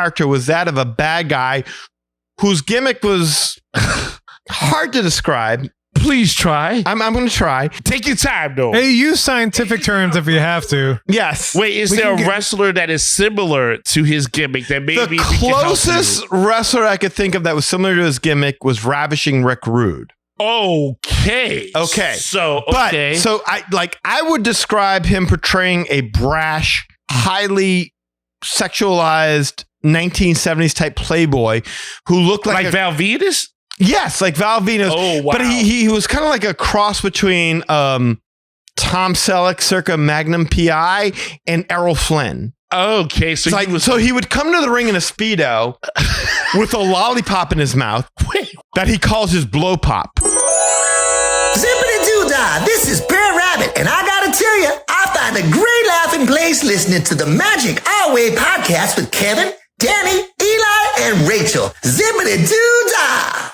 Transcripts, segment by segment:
character was that of a bad guy whose gimmick was hard to describe. Please try. I'm going to try. Take your time, though. Hey, use scientific terms if you have to. Yes. Wait, is there a wrestler that is similar to his gimmick that maybe the closest wrestler I could think of that was similar to his gimmick was Ravishing Rick Rude. Okay. So, okay. So I would describe him portraying a brash, highly sexualized 1970s type playboy who looked like Val Venis? Yes, like Val Venis. Oh, wow. But he was kind of like a cross between Tom Selleck circa Magnum PI and Errol Flynn. Okay, so he would come to the ring in a Speedo with a lollipop in his mouth that he calls his blow pop. Zippity-doo-dah, this is Bear Rabbit, and I gotta tell you, I find a great laughing place listening to the Magic Our Way podcast with Kevin, Danny, Eli, and Rachel. Zippity-doo-dah!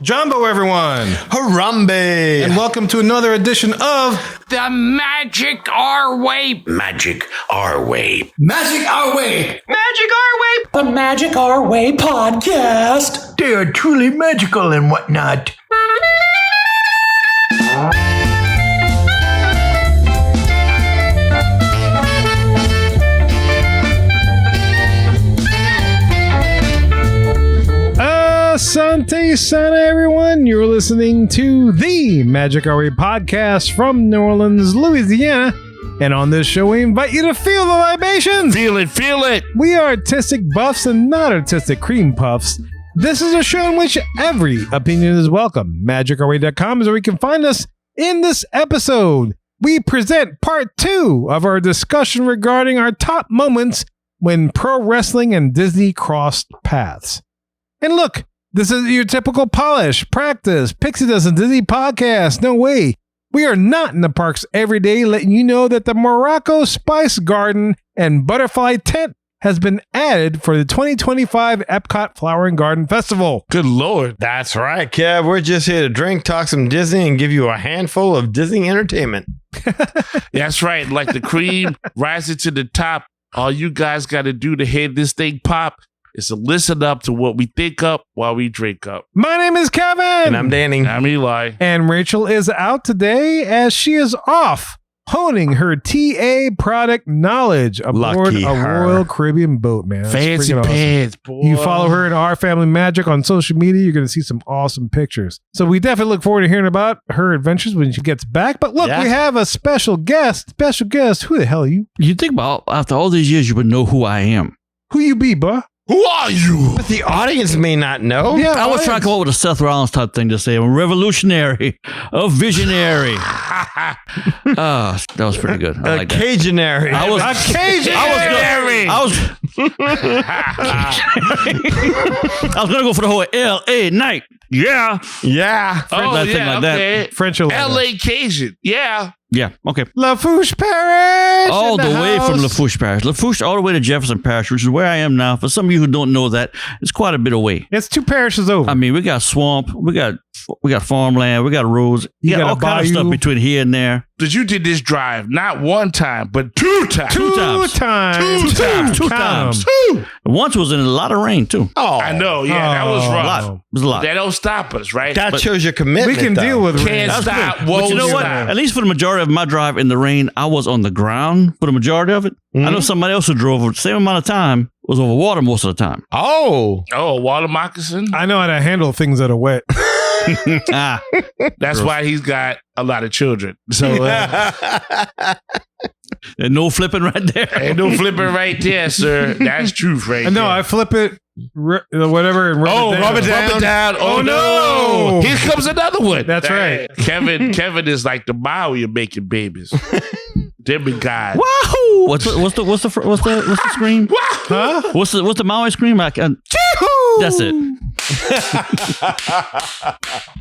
Jumbo, everyone. Harambe. And welcome to another edition of The Magic Our Way. Magic Our Way. Magic Our Way. Magic Our Way. The Magic Our Way podcast. They are truly magical and whatnot. Asante Sana, everyone. You're listening to the Magic Our Way podcast from New Orleans, Louisiana. And on this show, we invite you to feel the libations. Feel it. We are artistic buffs and not artistic cream puffs. This is a show in which every opinion is welcome. MagicOurWay.com is where you can find us. In this episode, we present part 2 of our discussion regarding our top moments when pro wrestling and Disney crossed paths. And look, this is your typical polish, practice, Pixie Dust and Disney podcast. No way. We are not in the parks every day, letting you know that the Morocco Spice Garden and Butterfly Tent has been added for the 2025 Epcot Flower and Garden Festival. Good Lord. That's right, Kev. We're just here to drink, talk some Disney, and give you a handful of Disney entertainment. That's right. Like the cream rising to the top. All you guys got to do to hear this thing pop is to listen up to what we think up while we drink up. My name is Kevin. And I'm Danny. I'm Eli. And Rachel is out today as she is off honing her TA product knowledge aboard a Royal Caribbean boat, man. That's fancy awesome. pants, boy. You follow her in Our Family Magic on social media, you're going to see some awesome pictures. So we definitely look forward to hearing about her adventures when she gets back. But look, we have a special guest. Who the hell are you? You think about after all these years, you would know who I am. Who you be, bruh? Who are you? But the audience may not know. Yeah, I was trying to come up with a Seth Rollins type thing to say. I'm a revolutionary, a visionary. That was pretty good. I like that. Cajunary. I was going to go for the whole L.A. night. Yeah. French L.A. Cajun. Yeah. Yeah. Okay. Lafourche Parish. All the way house. from Lafourche Parish. Lafourche all the way to Jefferson Parish, which is where I am now. For some of you who don't know that, it's quite a bit away. It's 2 parishes over. I mean, we got swamp, we got farmland, we got roads. You got all kind of stuff between here and there. But you did this drive not one time, but 2 times. Two times. Once was in a lot of rain too. Oh, I know. Yeah, that was A rough. lot. It was a lot. That don't stop us, right? that shows your commitment. We can deal with rain. Can't stop. But Won't you know what? stop. At least for the majority of my drive in the rain, I was on the ground for the majority of it. Mm-hmm. I know somebody else who drove the same amount of time was over water most of the time. Oh, water moccasin. I know how to handle things that are wet. That's why he's got a lot of children. So And no flipping right there. ain't no flipping right there, sir. That's truth, right? No, there. I flip it, whatever, and rub it down. Rub it down. Oh, no. Here comes another one. That's right. Kevin is like the MOW of making babies. Demigod. Wahoo! What's the scream? Huh? What's the Maui scream? That's it.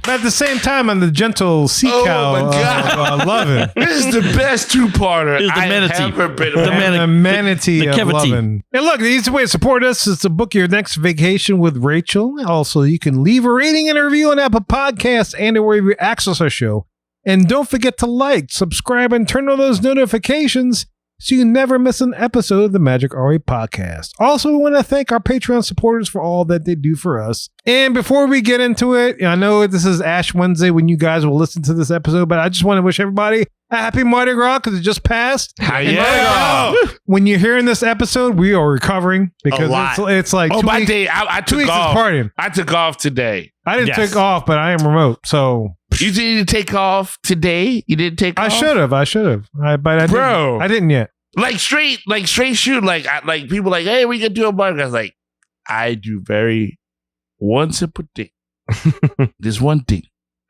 But at the same time, I'm the gentle sea cow. my God. Lovin'. This is the best 2-parter It's the manatee. I've ever been The around. The manatee the of cavity. lovin'. And look, the easy way to support us is to book your next vacation with Rachel. Also, you can leave a rating and a review on Apple Podcasts and wherever you access our show. And don't forget to like, subscribe, and turn on those notifications so you never miss an episode of the Magic RA podcast. Also, we want to thank our Patreon supporters for all that they do for us. And before we get into it, I know this is Ash Wednesday when you guys will listen to this episode, but I just want to wish everybody a happy Mardi Gras because it just passed. When you're hearing this episode, we are recovering because it's like my day. I took off. Partying. I took off today. I didn't take off, but I am remote, so. You didn't take off today? You didn't take off? I should have. But I didn't yet. Like straight shoot. Like people like, hey, we can do a Mardi Gras. Like, I do one simple thing. There's one thing.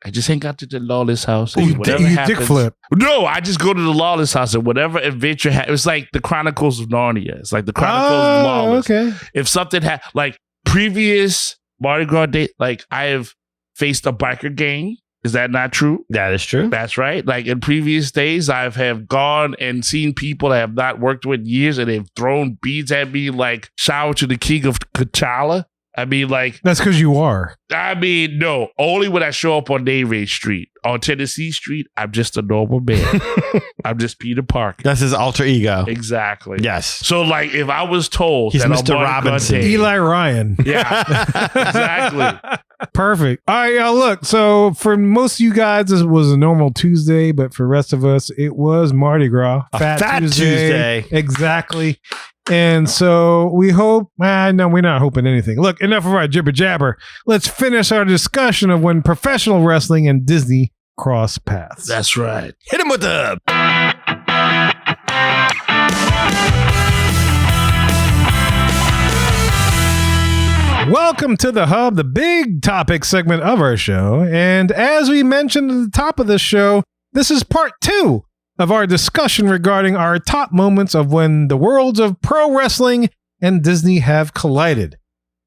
I just hang out to the Lawless house. And whatever happens, dick flip. No, I just go to the Lawless house and whatever adventure happens. It's like the Chronicles of Narnia. It's like the Chronicles of Lawless. Okay. If something like previous Mardi Gras day, like I have faced a biker gang. Is that not true? That is true. That's right. Like in previous days, have gone and seen people I have not worked with in years and they've thrown beads at me like shower to the king of T'Challa. I mean, like... That's because you are. I mean, no. Only when I show up on Navy Street. On Tennessee Street, I'm just a normal man. I'm just Peter Parker. That's his alter ego. Exactly. Yes. So, like, if I was told he's that Mr. Robinson. Eli Ryan. Yeah. Exactly. Perfect. All right, y'all, look. So, for most of you guys, this was a normal Tuesday, but for the rest of us, it was Mardi Gras. Fat Tuesday. Exactly. And so we hope, no, we're not hoping anything. Look, enough of our jibber jabber. Let's finish our discussion of when professional wrestling and Disney cross paths. That's right. Hit him with the... Welcome to the Hub, the big topic segment of our show. And as we mentioned at the top of this show, this is part 2 of our discussion regarding our top moments of when the worlds of pro wrestling and Disney have collided.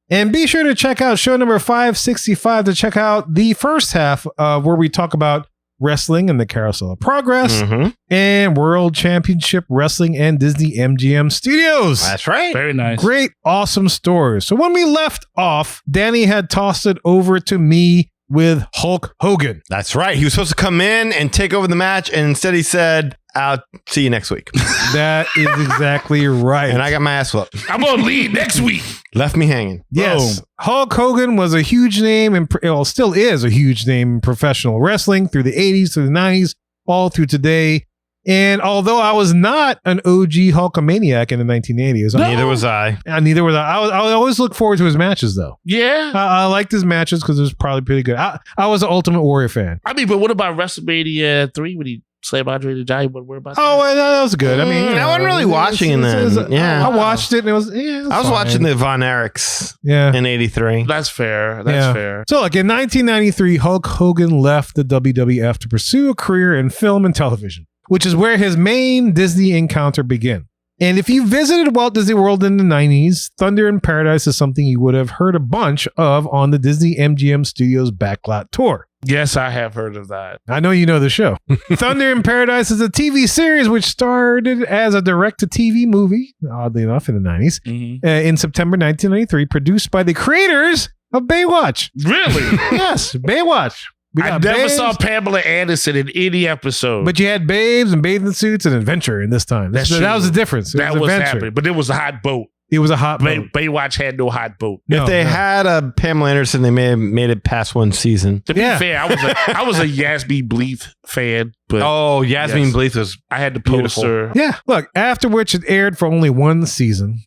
And be sure to check out show number 565 to check out the first half of where we talk about wrestling and the Carousel of Progress and World Championship Wrestling and Disney MGM Studios. That's right. Very nice. Great, awesome stories. So when we left off, Danny had tossed it over to me with Hulk Hogan. That's right. He was supposed to come in and take over the match, and instead he said, I'll see you next week. That is exactly right. And I got my ass whooped. I'm going to lead next week. Left me hanging. Yes. Boom. Hulk Hogan was a huge name, and still is a huge name in professional wrestling through the 80s, through the 90s, all through today. And although I was not an OG Hulkamaniac in the 1980s, neither was I. Neither was I. I always look forward to his matches, though. Yeah. I liked his matches because it was probably pretty good. I was an Ultimate Warrior fan. I mean, but what about WrestleMania 3 when he slammed Andre the Giant? What about that? Oh, that was good. I mean, I wasn't really watching then. Yeah. I watched it and it was, I was watching the Von Erichs in 83. That's fair. That's fair. So, look, in 1993, Hulk Hogan left the WWF to pursue a career in film and television, which is where his main Disney encounter began. And if you visited Walt Disney World in the 90s, Thunder in Paradise is something you would have heard a bunch of on the Disney MGM Studios Backlot Tour. Yes, I have heard of that. I know you know the show. Thunder in Paradise is a TV series which started as a direct-to-TV movie, oddly enough, in the 90s, in September 1993, produced by the creators of Baywatch. Really? Yes, Baywatch. I never saw Pamela Anderson in any episode. But you had babes and bathing suits and adventure in this time. That was the difference. That was happening. But it was a hot boat. It was a hot boat. Baywatch had no hot boat. If they had a Pamela Anderson, they may have made it past one season. To be fair, I was a Yasmin Bleeth fan. But Yasmin Bleeth was I had the poster. Yeah. Look, after which it aired for only one season.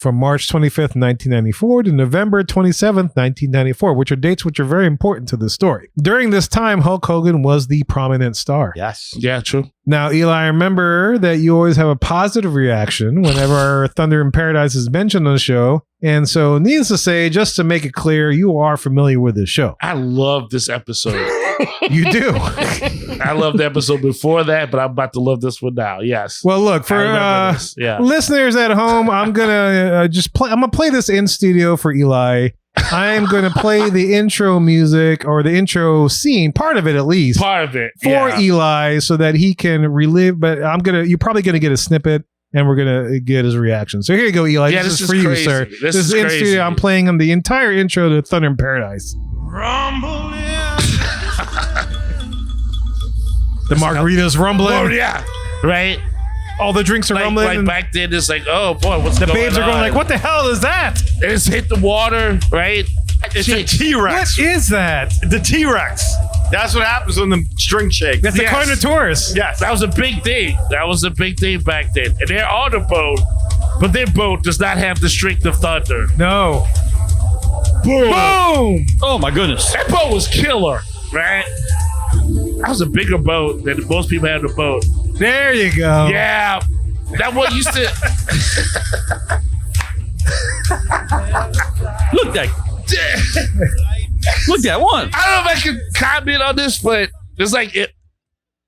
From March 25th, 1994 to November 27th, 1994, which are dates which are very important to the story. During this time, Hulk Hogan was the prominent star. Yes. Yeah, true. Now, Eli, remember that you always have a positive reaction whenever Thunder in Paradise is mentioned on the show. And so, needless to say, just to make it clear, you are familiar with this show. I love this episode. You do. I loved the episode before that, but I'm about to love this one now. Yes. Well, look, for listeners at home, I'm gonna I'm gonna play this in studio for Eli. I'm gonna play the intro music or the intro scene, part of it at least, for Eli, so that he can relive. But you're probably gonna get a snippet. And we're going to get his reaction. So here you go, Eli. Yeah, this is for you, sir. This is in studio. I'm playing him the entire intro to Thunder in Paradise. The margaritas rumbling. Oh, yeah. Right? All the drinks are rumbling. Like and back then, it's like, oh boy, what's the going on? babes are going like, what the hell is that? And it's hit the water, right? It's a T-Rex. What is that? The T-Rex. That's what happens when the string shakes. That's the Carnotaurus. Yes. That was a big thing. That was a big thing back then. And they're on the boat, but their boat does not have the strength of thunder. No. Boom! Boom! Oh my goodness. That boat was killer, right? That was a bigger boat than most people had on the boat. There you go. Yeah. That one used to... Look that. Look that one. I don't know if I can comment on this, but it's like...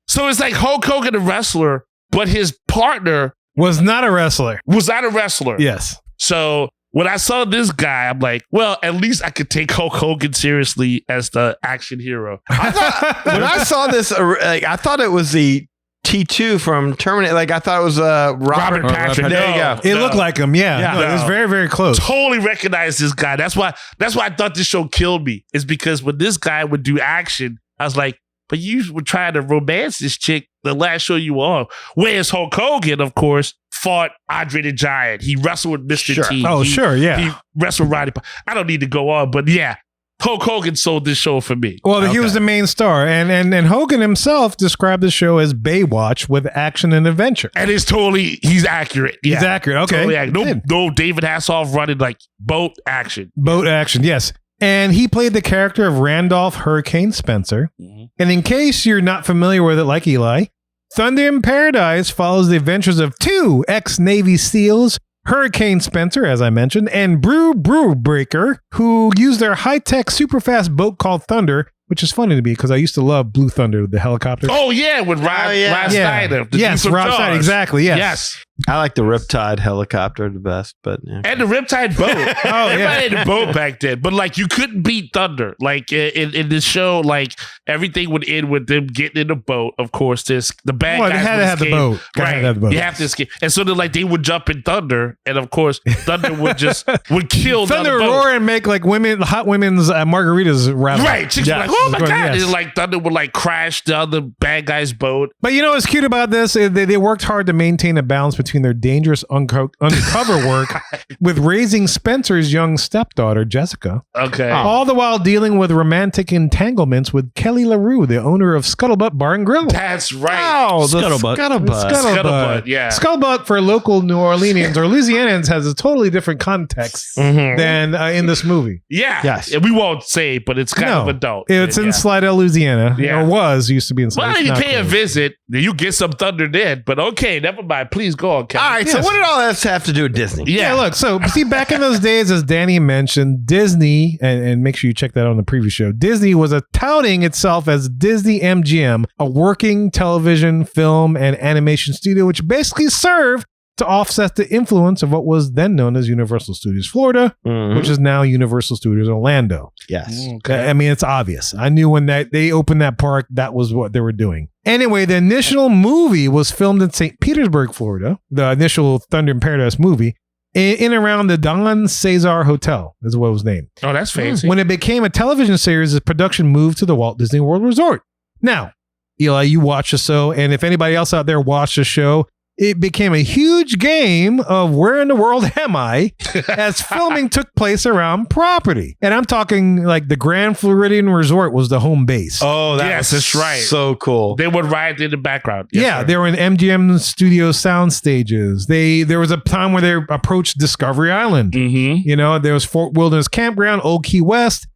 So it's like Hulk Hogan, a wrestler, but his partner... Was not a wrestler. Was not a wrestler. Yes. So when I saw this guy, I'm like, well, at least I could take Hulk Hogan seriously as the action hero. I thought when I saw this, I thought it was the T2 from Terminator. Like I thought it was Robert Patrick. There you go. It looked like him, yeah. No, it was very, very close. Totally recognized this guy. That's why I thought this show killed me. Is because when this guy would do action, I was like, but you were trying to romance this chick the last show you were on. Whereas Hulk Hogan, of course, fought Andre the Giant. He wrestled with Mr. T. Oh, sure, yeah. He wrestled Roddy. I don't need to go on, but yeah, Hulk Hogan sold this show for me. Well, he was the main star, and Hogan himself described the show as Baywatch with action and adventure. And he's accurate. Yeah. He's accurate. Okay. Totally accurate. No David Hasselhoff running like boat action. Boat action, yes. And he played the character of Randolph Hurricane Spencer. Mm-hmm. And in case you're not familiar with it, like Eli, Thunder in Paradise follows the adventures of two ex-Navy SEALs, Hurricane Spencer, as I mentioned, and Brew Breaker, who use their high-tech, super-fast boat called Thunder, which is funny to me because I used to love Blue Thunder, the helicopter. Oh, yeah, with Rob Snyder. Yes, Rob Snyder, exactly, yes. I like the Riptide helicopter the best, but yeah. And the Riptide boat. Everybody had a boat back then, but like you couldn't beat Thunder. Like in this show, like everything would end with them getting in the boat. Of course, the bad guys they had to have the boat. Right, you have to escape. And so then like they would jump in Thunder, and of course Thunder would kill Thunder the roar and make like hot women's margaritas rattle. Right, chicks were like, oh my god, and like Thunder would like crash the other bad guy's boat. But you know what's cute about this? They worked hard to maintain a balance between their dangerous undercover work with raising Spencer's young stepdaughter, Jessica. Okay. All the while dealing with romantic entanglements with Kelly LaRue, the owner of Scuttlebutt Bar and Grill. That's right. Oh, Scuttlebutt. Scuttlebutt, yeah. Scuttlebutt for local New Orleanians or Louisianans has a totally different context than in this movie. Yeah. Yes. We won't say, but it's kind of adult. It's in Slidell, Louisiana. Yeah. Or used to be in Slidell. Well, you pay a visit, you get some Thunder then, but okay, never mind. Please go on, Kevin. All right, so what did all that have to do with Disney? Yeah, look, so see, back in those days, as Danny mentioned, Disney, and make sure you check that out on the previous show, Disney was touting itself as Disney MGM, a working television, film, and animation studio, which basically served to offset the influence of what was then known as Universal Studios Florida, which is now Universal Studios Orlando. Yes. Okay. I mean, it's obvious. I knew when they opened that park, that was what they were doing. Anyway, the initial movie was filmed in St. Petersburg, Florida, the initial Thunder in Paradise movie, in around the Don Cesar Hotel, is what it was named. Oh, that's fancy. When it became a television series, the production moved to the Walt Disney World Resort. Now, Eli, you watched the show, and if anybody else out there watched the show, it became a huge game of where in the world am I as filming took place around property. And I'm talking like the Grand Floridian Resort was the home base. Oh, that's right. So cool. They would ride in the background. Yes, they were in MGM Studio sound stages. There was a time where they approached Discovery Island. Mm-hmm. You know, there was Fort Wilderness Campground, Old Key West.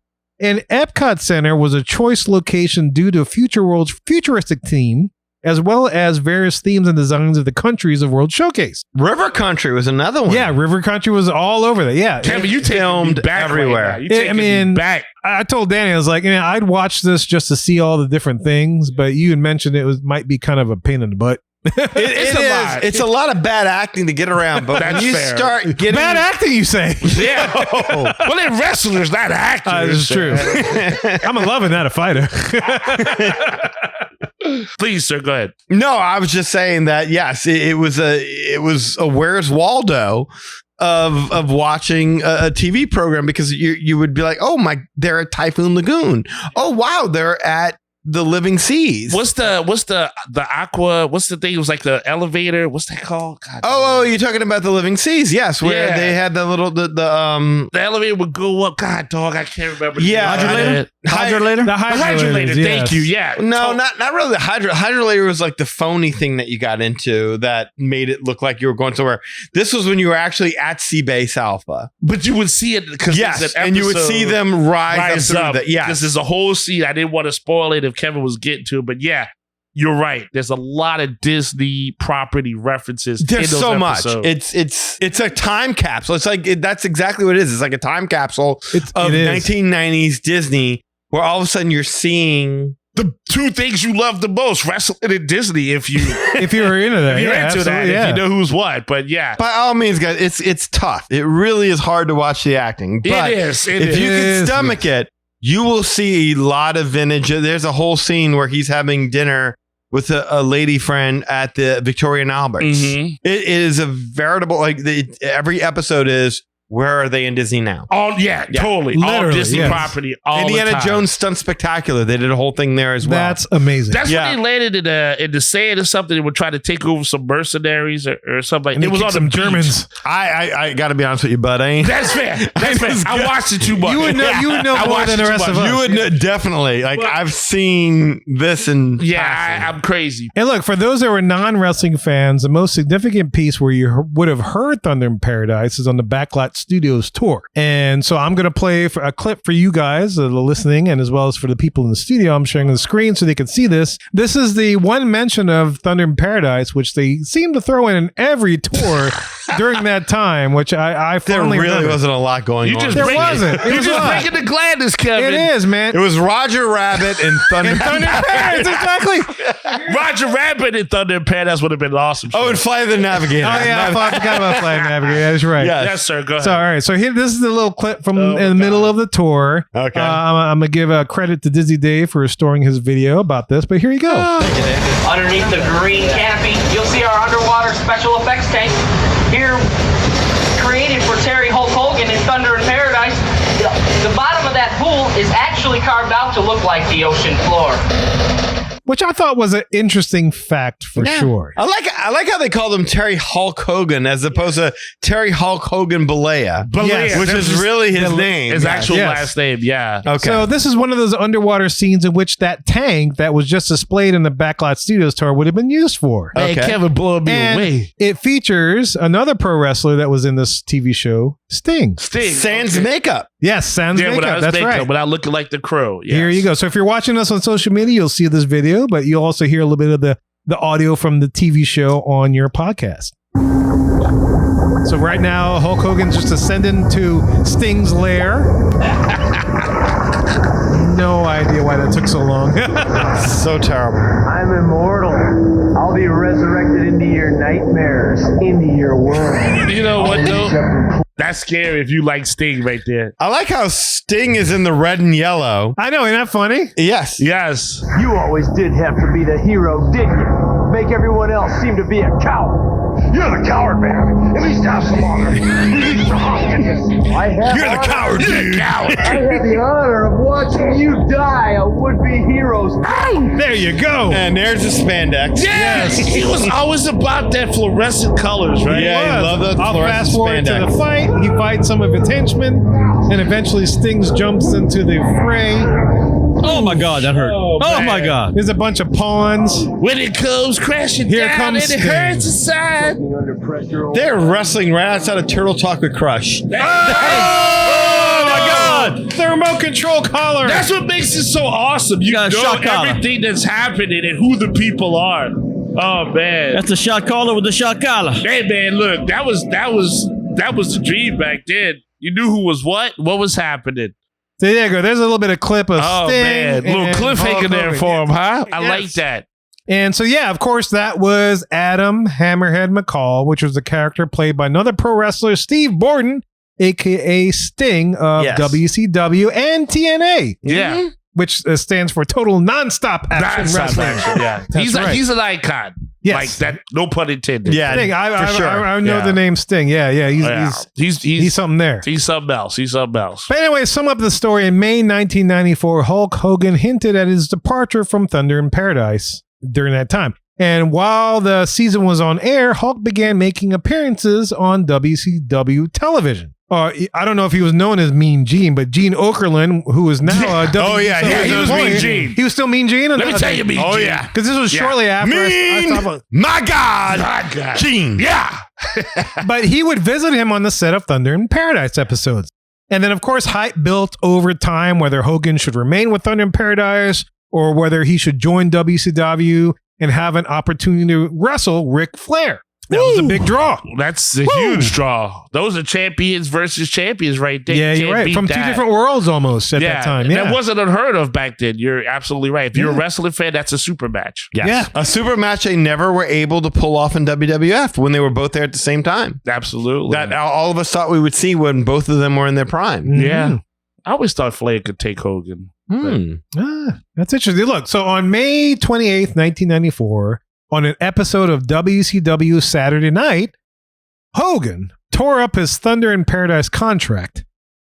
And Epcot Center was a choice location due to Future World's futuristic theme, as well as various themes and designs of the countries of World Showcase. River Country was another one. Yeah, River Country was all over that. Yeah. Kevin, you filmed back everywhere. Right back. I told Danny, I was like, I'd watch this just to see all the different things, but you had mentioned it might be kind of a pain in the butt. It's a lot. It's a lot of bad acting to get around, but when you start getting bad acting, you say? Yeah. Well, they're wrestlers, not actors. That's true. I'm loving that a fighter. Please, sir, go ahead. No, I was just saying that. Yes, it was a Where's Waldo of watching a TV program, because you would be like, oh my, they're at Typhoon Lagoon. Oh wow, they're at the living seas. What's the aqua? What's the thing? It was like the elevator. What's that called? God, Oh, you're talking about the living seas? Yes, where Yeah. they had the little the elevator would go up. God, dog, I can't remember. Yeah. Hydrolator? Hydrolator? The The hydrolator. yes. Thank you. Yeah. No, not really. The hydrolator was like the phony thing that you got into that made it look like you were going somewhere. This was when you were actually at Sea Base Alpha. But you would see it because Yes, and you would see them rise up through that. Yes. This is a whole scene. I didn't want to spoil it if Kevin was getting to it, but yeah, you're right. There's a lot of Disney property references. There's in those so much. episodes. It's a time capsule. It's like that's exactly what it is. It's like a time capsule of It is. 1990s Disney, where all of a sudden you're seeing. The two things you love the most, wrestling and Disney. If you If you were into that, if you're yeah, into that, absolutely, yeah. if you know who's what. But yeah, By all means, guys, it's tough. It really is hard to watch the acting. But it is. if you It can is, stomach it, you will see a lot of vintage. There's a whole scene where he's having dinner with a lady friend at the Victoria and Albert's. Mhm. It is a veritable, like every episode is, where are they in Disney now? Totally. All Literally, Disney yes. property. All Indiana the time. Jones Stunt Spectacular. They did a whole thing there as well. That's amazing. That's Yeah. when they landed in the sand or something. They would try to take over some mercenaries or something. Like And it they was kicked on some the beach. Germans. I got to be honest with you, bud. I ain't. That's fair. That's fair. I watched it too much. You would know- you would know I more watched than it the too rest of much. us. You would know, definitely. Like Well- I've seen this in passing. I'm crazy. And look, for those that were non-wrestling fans, the most significant piece where you would have heard Thunder in Paradise is on the Backlot Studios tour. And so I'm going to play a clip for you guys that are listening, and as well as for the people in the studio. I'm sharing the screen so they can see this. This is the one mention of Thunder in Paradise, which they seem to throw in every tour during that time, which I There fondly really remember. wasn't a lot going You on. just There breaking- wasn't. It You was just not. breaking the gladness, Kevin. It is, man. It was Roger Rabbit and Thunder. Thunder in Paradise, exactly. Roger Rabbit and Thunder in Paradise would have been an awesome. Oh, show. and Fly the Navigator. Oh yeah, I forgot about Flag Navigator. That's right. Yeah. yes, sir. Go ahead. So all right, so here this is a little clip from Oh, in the middle of the tour. Okay. I'm gonna give credit to Dizzy Dave for restoring his video about this, but here you go. Underneath the green canopy, you'll see our underwater special effects tank. Here, created for Terry Hulk Hogan in Thunder in Paradise. The bottom of that pool is actually carved out to look like the ocean floor. Which I thought was an interesting fact for sure. I like how they called him Terry Hulk Hogan as opposed to Terry Hulk Hogan Balea, Yes. which is really his name. His actual Yes. last name. Yeah. Okay. So this is one of those underwater scenes in which that tank that was just displayed in the Backlot Studios tour would have been used for. Man, Okay. Kevin blowing me And away. it features another pro wrestler that was in this TV show, Sting. Sting. Sans okay. makeup. Yes, Sans Yeah, makeup. without his That's makeup, right. without looking like the Crow. Yes. Here you go. So if you're watching us on social media, you'll see this video, but you'll also hear a little bit of the audio from the TV show on your podcast. So right now, Hulk Hogan's just ascending to Sting's lair. No idea why that took so long. So terrible. I'm immortal. I'll be resurrected into your nightmares, into your world. You know what, though? That's scary if you like Sting right there. I like how Sting is in the red and yellow. I know, isn't that funny? Yes. Yes. You always did have to be the hero, didn't you? Make everyone else seem to be a coward. You're the coward, man. At least have some honor. Release the hostages. I have You're the honor. coward, dude. I had the honor of watching you die a would-be hero's. There you go. And there's the spandex. Yes. He was always about that fluorescent colors, right? Yeah, I love that I'll fluorescent fast forward to spandex. the fight. He fights some of his henchmen, and eventually Stings jumps into the fray. Oh my God, that hurt. Oh, Oh, man. my God. There's a bunch of pawns. When it comes crashing Here down comes and it Sting. hurts inside. Under pressure. They're wrestling right outside of Turtle Talk with Crush. Oh my God! The remote control collar. That's what makes it so awesome. You got a know shock collar. everything that's happening and who the people are. Oh man. That's the shot caller with the shot collar. Hey man, look, that was the dream back then. You knew who was what was happening. So there you go. There's a little bit of clip of Oh Sting. man, little and cliffhanger Hulk there Hogan. for him, huh? I Yes. like that. And so, yeah, of course, that was Adam Hammerhead McCall, which was the character played by another pro wrestler, Steve Borden, a.k.a. Sting of Yes. WCW and TNA, Yeah. which stands for Total Nonstop Action Nonstop Wrestling. action, yeah. That's right. He's an icon. Yes. Like that, no pun intended. Yeah, Sting. I for sure. I know Yeah. the name Sting. Yeah. He's something there. He's something else. He's something else. But anyway, sum up the story. In May 1994, Hulk Hogan hinted at his departure from Thunder in Paradise during that time. And while the season was on air, Hulk began making appearances on WCW television. I don't know if he was known as Mean Gene, but Gene Okerlund, who is now Oh, yeah, he was Mean Gene. He was still Mean Gene? Let me tell you, Mean Gene. Oh, yeah. Because this was shortly after. Mean, my God, Gene. Yeah. But he would visit him on the set of Thunder in Paradise episodes. And then, of course, hype built over time whether Hogan should remain with Thunder in Paradise or whether he should join WCW and have an opportunity to wrestle Ric Flair. That was a big draw. That's a huge draw. Those are champions versus champions right there. Yeah, You you're can't right. beat From that. two different worlds almost at that time. Yeah. That wasn't unheard of back then. You're absolutely right. If you're a wrestling fan, that's a super match. Yes. Yeah. A super match they never were able to pull off in WWF when they were both there at the same time. Absolutely. That all of us thought we would see when both of them were in their prime. Yeah. I always thought Flair could take Hogan. That's interesting. Look, so on May 28th, 1994, on an episode of WCW Saturday Night, Hogan tore up his Thunder in Paradise contract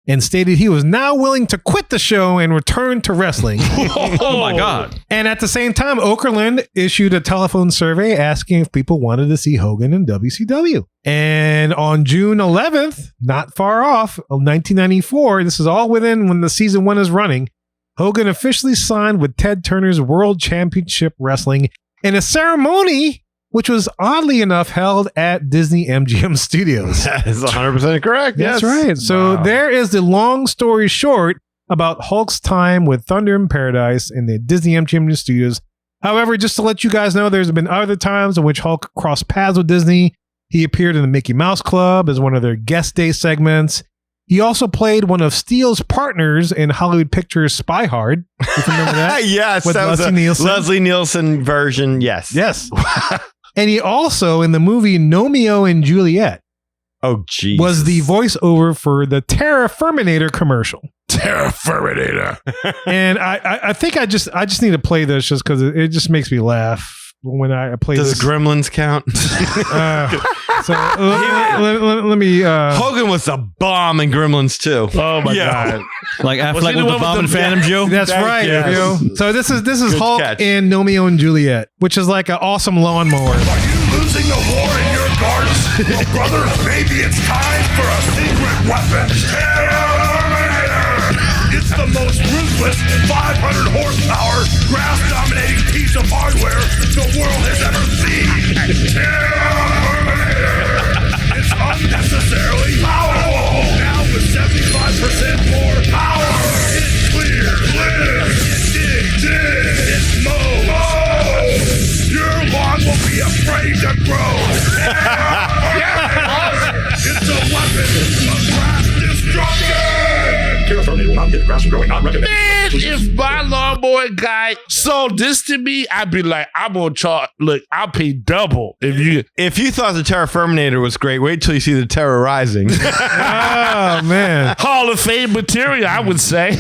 and stated he was now willing to quit the show and return to wrestling. Oh my God. And at the same time, Okerlund issued a telephone survey asking if people wanted to see Hogan in WCW. And on June 11th, not far off, of 1994, this is all within when the season 1 is running, Hogan officially signed with Ted Turner's World Championship Wrestling in a ceremony which was oddly enough held at Disney MGM Studios. That is 100% correct. That's yes. right. So there is the long story short about Hulk's time with Thunder in Paradise in the Disney MGM Studios. However, just to let you guys know, there's been other times in which Hulk crossed paths with Disney. He appeared in the Mickey Mouse Club as one of their guest day segments. He also played one of Steele's partners in Hollywood Pictures Spy Hard. If you remember that? Yes. With that was Leslie a Nielsen. Leslie Nielsen version. Yes. Yes. And he also, in the movie Romeo and Juliet, Oh, geez. was the voiceover for the Terraforminator commercial. Terraforminator. And I think I just need to play this just because it just makes me laugh when I play Does this. Gremlins count? So let me. Hogan was a bomb in Gremlins too. Oh my Yeah. God. Like Was he Affleck the with one the bomb with and the- Phantom Joe? That's right. Yes. Yo. So this is Good Hulk catch. in Romeo and Juliet, which is like an awesome lawnmower. Are you losing the war in your guards? Well, brother, maybe it's time for a secret weapon. Terminator! It's the most ruthless 500 horsepower, grass-dominating piece of hardware the world has ever seen. Terminator! It's unnecessarily powerful. Now with 75% more power. It's clear. Dig. It's MOW. Your lawn will be afraid to grow. It's a weapon of grass destruction. Terraforminator will not get grass growing. Not recommended. Man, if my lawnmower guy sold this to me, I'd be like, I'm gonna charge. Look, I'll pay double if you. If you thought the Terraforminator was great, wait till you see the Terror Rising. Oh man. Hall of Fame material, I would say.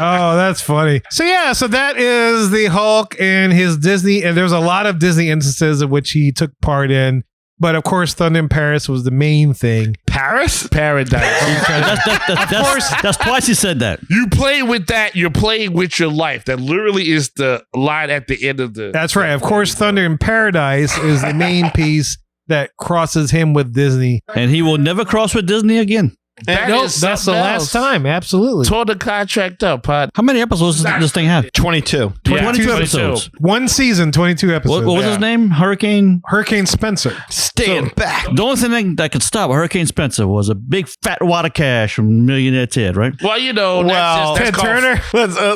Oh, that's funny. So yeah, so that is the Hulk and his Disney, and there's a lot of Disney instances of which he took part in. But of course, Thunder in Paris was the main thing. Paris? Paradise. That's twice he said that. You play with that, you're playing with your life. That literally is the line at the end of the. That's right. Of course, Thunder in Paradise is the main piece that crosses him with Disney. And he will never cross with Disney again. Nope, is that's the something last else. time. Absolutely. Tore the contract up, Pod. How many episodes does this thing have? 22. 22 episodes. One season, 22 episodes. What was his name? Hurricane Spencer. Stand back. The only thing that could stop Hurricane Spencer was a big fat wad of cash from Millionaire Ted, right? Well, you know, Well, that's Ted Turner.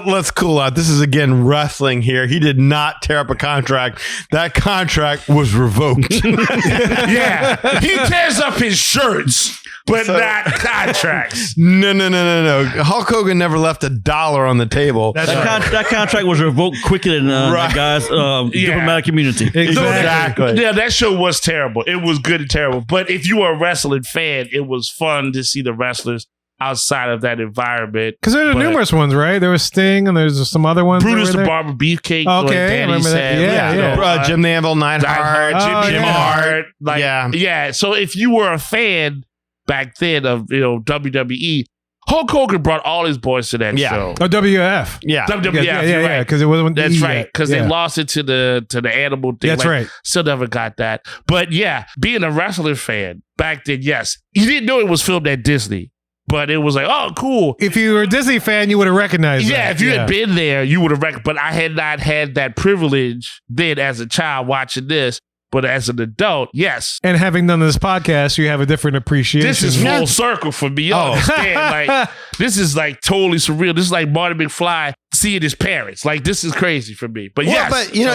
Let's cool out. This is again wrestling here. He did not tear up a contract. That contract was revoked. Yeah, he tears up his shirts, but not contracts. No. Hulk Hogan never left $1 on the table. That contract was revoked quicker than Right. that guy's diplomatic immunity. Exactly. Yeah, that show was terrible. It was good and terrible. But if you were a wrestling fan, it was fun to see the wrestlers. outside of that environment. Because there are But numerous ones, right? There was Sting, and there's some other ones. Brutus that the were there. Barber Beefcake. Okay, like Danny remember that. said. Yeah. Jim the Anvil, Neidhart, Oh, Jim yeah. Hart. Like, yeah. So if you were a fan back then of WWE, Hulk Hogan brought all his boys to that show. Oh, WF. Yeah. WWF, yeah, you're yeah. right. Because it wasn't. That's E right. yet. Because they lost it to the animal thing. That's right. Still never got that. But yeah, being a wrestling fan back then, yes, you didn't know it was filmed at Disney, but it was like, oh, cool. If you were a Disney fan, you would have recognized Yeah, that. if you had been there, you would have recognized. But I had not had that privilege then as a child watching this. But as an adult, yes. And having done this podcast, you have a different appreciation. This is full circle for me. You understand? Like, this is like totally surreal. This is like Marty McFly seeing his parents. Like, this is crazy for me. But yes. But, you know,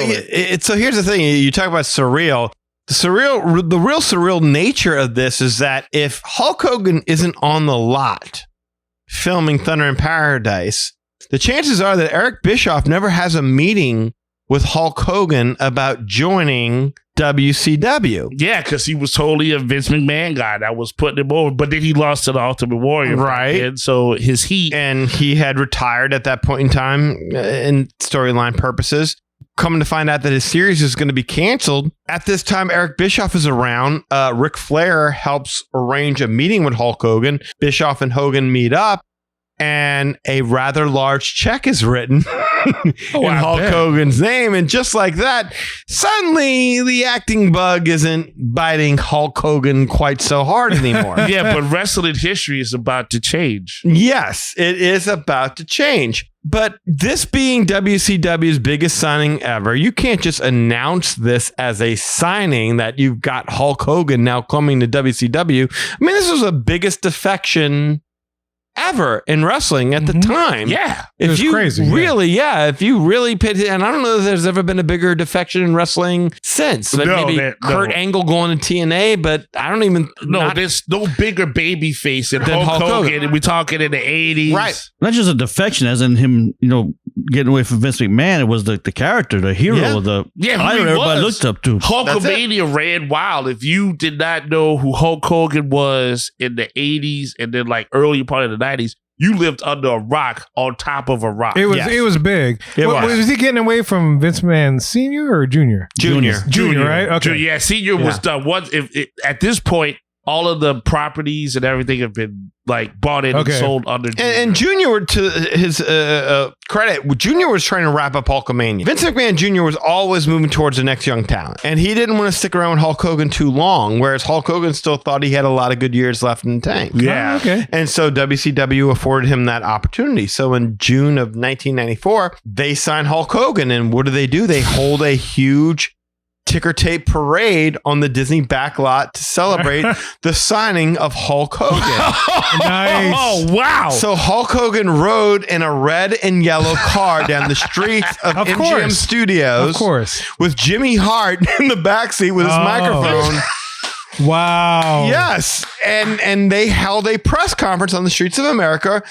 so here's the thing. You talk about surreal. The real surreal nature of this is that if Hulk Hogan isn't on the lot filming Thunder in Paradise, the chances are that Eric Bischoff never has a meeting with Hulk Hogan about joining WCW. Yeah, because he was totally a Vince McMahon guy that was putting him over. But then he lost to the Ultimate Warrior. Right. And so his heat. And he had retired at that point in time in storyline purposes. Coming to find out that his series is going to be canceled. At this time, Eric Bischoff is around. Ric Flair helps arrange a meeting with Hulk Hogan. Bischoff and Hogan meet up. And a rather large check is written in Hulk Hogan's name. And just like that, suddenly the acting bug isn't biting Hulk Hogan quite so hard anymore. Yeah, but wrestling history is about to change. Yes, it is about to change. But this being WCW's biggest signing ever, you can't just announce this as a signing that you've got Hulk Hogan now coming to WCW. I mean, this was the biggest defection ever in wrestling at the time. Yeah. It was crazy. If you really paid, and I don't know if there's ever been a bigger defection in wrestling since. Like maybe Kurt Angle going to TNA, but I don't even there's no bigger baby face than Hulk Hogan. And we're talking in the 80s. Right. Not just a defection, as in him, getting away from Vince McMahon. It was the character, the hero, the idol everybody looked up to. Hulkamania ran wild. If you did not know who Hulk Hogan was in the 80s and then like early part of the 90s, you lived under a rock on top of a rock. It was big. Was he getting away from Vince McMahon Senior or Junior? Junior, right? Okay. Yeah, Senior was done. Once at this point, all of the properties and everything have been like bought in and sold under Junior. And Junior, to his credit, Junior was trying to wrap up Hulkamania. Vince McMahon Jr. was always moving towards the next young talent. And he didn't want to stick around with Hulk Hogan too long, whereas Hulk Hogan still thought he had a lot of good years left in the tank. Yeah. Oh, okay. And so WCW afforded him that opportunity. So in June of 1994, they signed Hulk Hogan. And what do? They hold a huge ticker tape parade on the Disney backlot to celebrate the signing of Hulk Hogan. Nice. Oh, wow. So Hulk Hogan rode in a red and yellow car down the streets of MGM Studios. Of course. With Jimmy Hart in the backseat with his microphone. Wow. Yes. And they held a press conference on the streets of America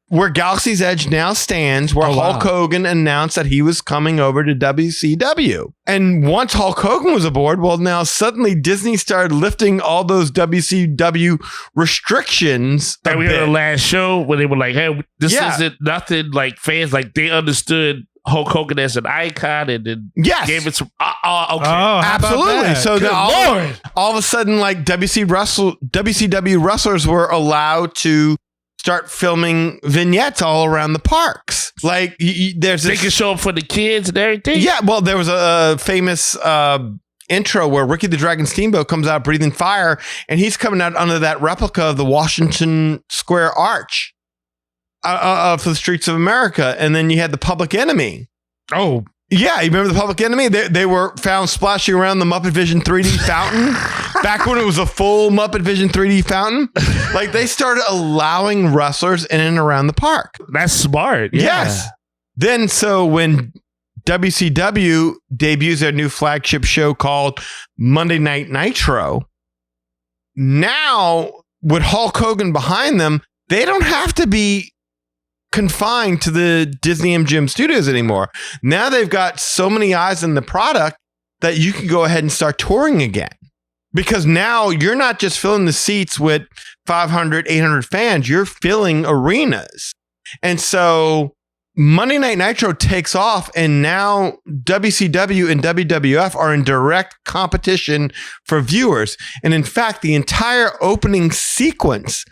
where Galaxy's Edge now stands, where Hulk Hogan announced that he was coming over to WCW. And once Hulk Hogan was aboard, well, now suddenly Disney started lifting all those WCW restrictions. That we had the last show where they were like, hey, this isn't nothing like fans, like they understood Hulk Hogan as an icon and then gave it some. Okay. Absolutely. So all of a sudden, like WCW wrestlers were allowed to start filming vignettes all around the parks. Like there's they can show up for the kids and everything. Yeah, well, there was a famous intro where Ricky the Dragon Steamboat comes out breathing fire, and he's coming out under that replica of the Washington Square Arch for the streets of America. And then you had the Public Enemy. Oh, yeah, you remember the Public Enemy? They were found splashing around the Muppet Vision 3D fountain back when it was a full Muppet Vision 3D fountain. Like they started allowing wrestlers in and around the park. That's smart. Yeah. Yes. Then so when WCW debuts their new flagship show called Monday Night Nitro, now with Hulk Hogan behind them, they don't have to be confined to the Disney MGM studios anymore. Now they've got so many eyes on the product that you can go ahead and start touring again. Because now you're not just filling the seats with 500, 800 fans, you're filling arenas. And so Monday Night Nitro takes off, and now WCW and WWF are in direct competition for viewers. And in fact, the entire opening sequence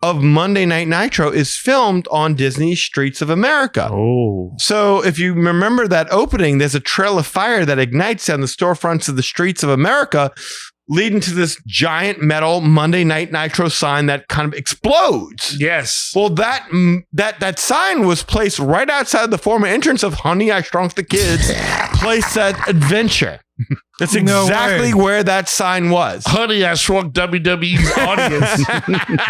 of Monday Night Nitro is filmed on Disney's Streets of America. Oh. So if you remember that opening, there's a trail of fire that ignites on the storefronts of the Streets of America, leading to this giant metal Monday Night Nitro sign that kind of explodes. Yes. Well, that sign was placed right outside the former entrance of Honey, I Shrunk the Kids place at Adventure. That's exactly where that sign was. Honey, I Shrunk WWE's audience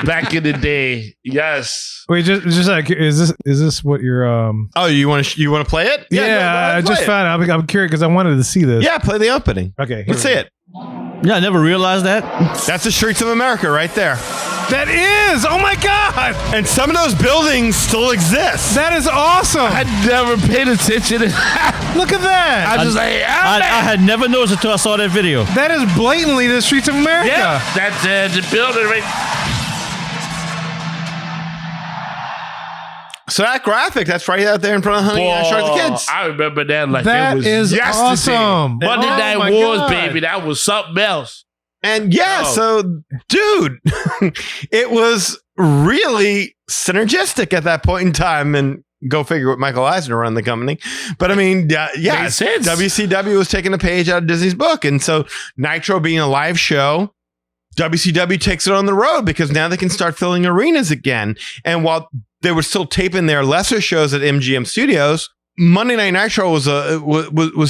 back in the day. Yes. Wait, just like, is this what you're Oh, you want to play it? Yeah, I just found out. I'm curious because I wanted to see this. Yeah, play the opening. Okay, let's see it. Yeah, I never realized that. That's the Streets of America right there. That is! Oh my God! And some of those buildings still exist. That is awesome! I never paid attention to that. Look at that! I just like, I had never noticed until I saw that video. That is blatantly the Streets of America. Yeah, that's the building right. So that graphic, that's right out there in front of Honey, I Shrunk the Kids. I remember that like that it was is yesterday. awesome. Monday Oh Night my Wars, God. baby. That was something else. And yeah, so dude, it was really synergistic at that point in time. And go figure what Michael Eisner run the company. But I mean, yeah, WCW was taking a page out of Disney's book. And so Nitro being a live show, WCW takes it on the road because now they can start filling arenas again. And while they were still taping their lesser shows at MGM Studios, Monday Night Nitro was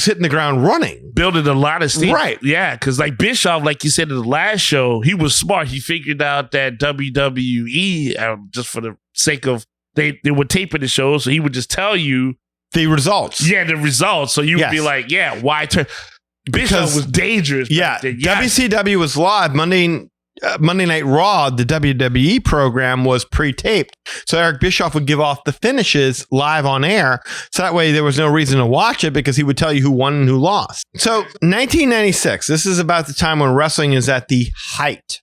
hitting the ground running. Building a lot of steam. Right. Yeah, because like Bischoff, like you said in the last show, he was smart. He figured out that WWE, just for the sake of, they were taping the show, so he would just tell you the results. Yeah, the results. So you would be like, yeah, why turn? Bischoff was dangerous. Yeah, WCW was live. Monday Night Raw, the WWE program, was pre-taped. So Eric Bischoff would give off the finishes live on air. So that way there was no reason to watch it because he would tell you who won and who lost. So 1996, this is about the time when wrestling is at the height